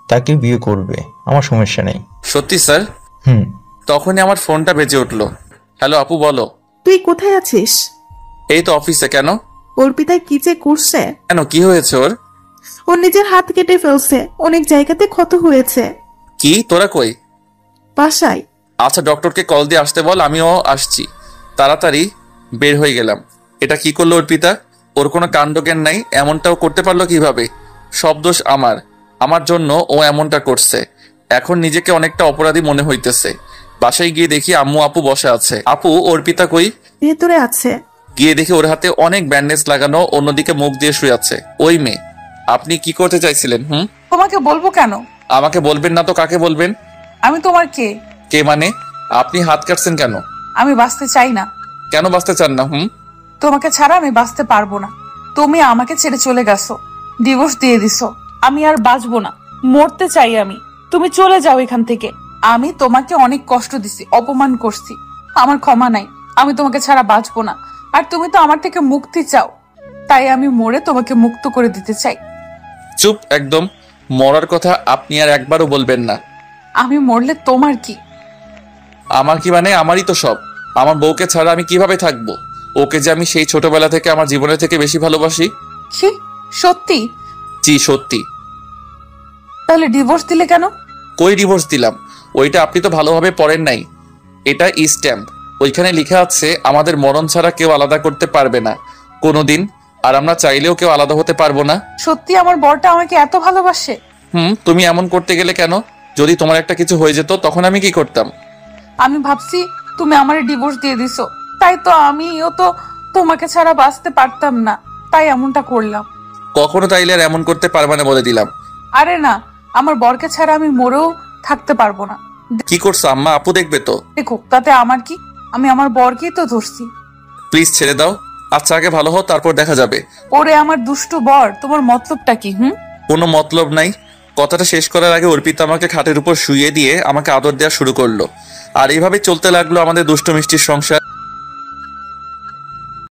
তাকে বিয়ে করবে, আমার সমস্যা নেই। সত্যি স্যার? তখনই আমার ফোনটা বেজে উঠলো। হ্যালো আপু, বলো। তুই কোথায় আছিস? এই তো অফিসে। কেন? অর্পিতায় কি যে করছে। কেন, কি হয়েছে ওর? ওর নিজের হাত কেটে ফেলছে, অনেক জায়গাতে ক্ষত হয়েছে। কি? তোরা কই? বাসায়। আচ্ছা ডক্টরকে কল দিয়ে আসতে বল, আমিও আসছি। তাড়াতাড়ি বের হয়ে গেলাম। এটা কি করলো অর্পিতা? ওর কোনো কাণ্ডজ্ঞান নাই, এমনটাও করতে পারলো কিভাবে? সব দোষ আমার, আমার জন্য ও এমনটা করছে। এখন নিজেকে অনেকটা অপরাধী মনে হইতেছে। বাসায় গিয়ে দেখি আম্মু আপু বসে আছে। আপু, অর্পিতা কই? ভেতরে আছে। গিয়ে দেখি ওর হাতে অনেক ব্যান্ডেজ লাগানো, অন্যদিকে মুখ দিয়ে শুয়ে আছে। ওই মেয়ে, আপনি কি করতে চাইছিলেন? তোমাকে বলবো কেন? আমাকে বলবেন না তো কাকে বলবেন? আমি তোমার কে? কে মানে? আপনি হাত কাটছেন কেন? আমি বাঁচতে চাই না। কেন বাঁচতে চান না? তোমাকে ছাড়া আমি বাঁচতে পারবো না। তুমি আমাকে ছেড়ে চলে গেছো, ডিভোর্স দিয়ে দিছো। আমি আর বাঁচবো না, মরতে চাই আমি। তুমি চলে যাও এখান থেকে। আমি তোমাকে অনেক কষ্ট দিছি, অপমান করছি, আমার ক্ষমা নাই। আমি তোমাকে ছাড়া বাঁচবো না। আর তুমি তো আমার থেকে মুক্তি চাও, তাই আমি মরে তোমাকে মুক্ত করে দিতে চাই। চুপ একদম। মরার কথা আপনি আর একবারও বলবেন না। আমি মরলে তোমার কি? আমার কি মানে? আমারই তো সব। আমার বউকে ছাড়া আমি কিভাবে থাকবো? ওকে যে আমি সেই ছোটবেলা থেকে আমার জীবনের থেকে বেশি ভালোবাসি। কি সত্যি? জি সত্যি। তাহলে ডিভোর্স দিলে কেন? কই ডিভোর্স দিলাম? ওইটা আপনি তো ভালোভাবে পড়েন নাই। এটা স্ট্যাম্প, ওইখানে লেখা আছে আমাদের মরণ ছাড়া কেউ আলাদা করতে পারবে না কোনোদিন, আর আমরা চাইলেও কেউ আলাদা হতে পারবো না। সত্যি আমার বরটা আমাকে এত ভালোবাসে? তুমি এমন করতে গেলে কেন? যদি তোমার একটা কিছু হয়ে যেত তখন আমি কি করতাম? আমি ভাবছি তুমি আমার ডিভোর্স দিয়ে দিছো, তাই তো আমিও তো তোমাকে ছাড়া বাঁচতে পারতাম না, তাই এমনটা করলাম। কখনো তাইলে আর এমন করতে পারবা না বলে দিলাম। আরে না, আমার বরকে ছাড়া আমি মরেও থাকতে পারবো না। কি করছো আম্মা? আপু দেখবে তো। দেখো, তাতে আমার কি? আমি আমার বরকেই তো ধরছি। প্লিজ ছেড়ে দাও। আচ্ছা আগে ভালো হও, তারপর দেখা যাবে। ওরে আমার দুষ্টু বর, তোমার মতলবটা কি? কোনো মতলব নাই। কথাটা শেষ করার আগে অর্পিতা আমাকে খাটের উপর শুইয়ে দিয়ে আমাকে আদর দেওয়া শুরু করলো। আর এইভাবে চলতে লাগলো আমাদের দুষ্ট মিষ্টির সংসার।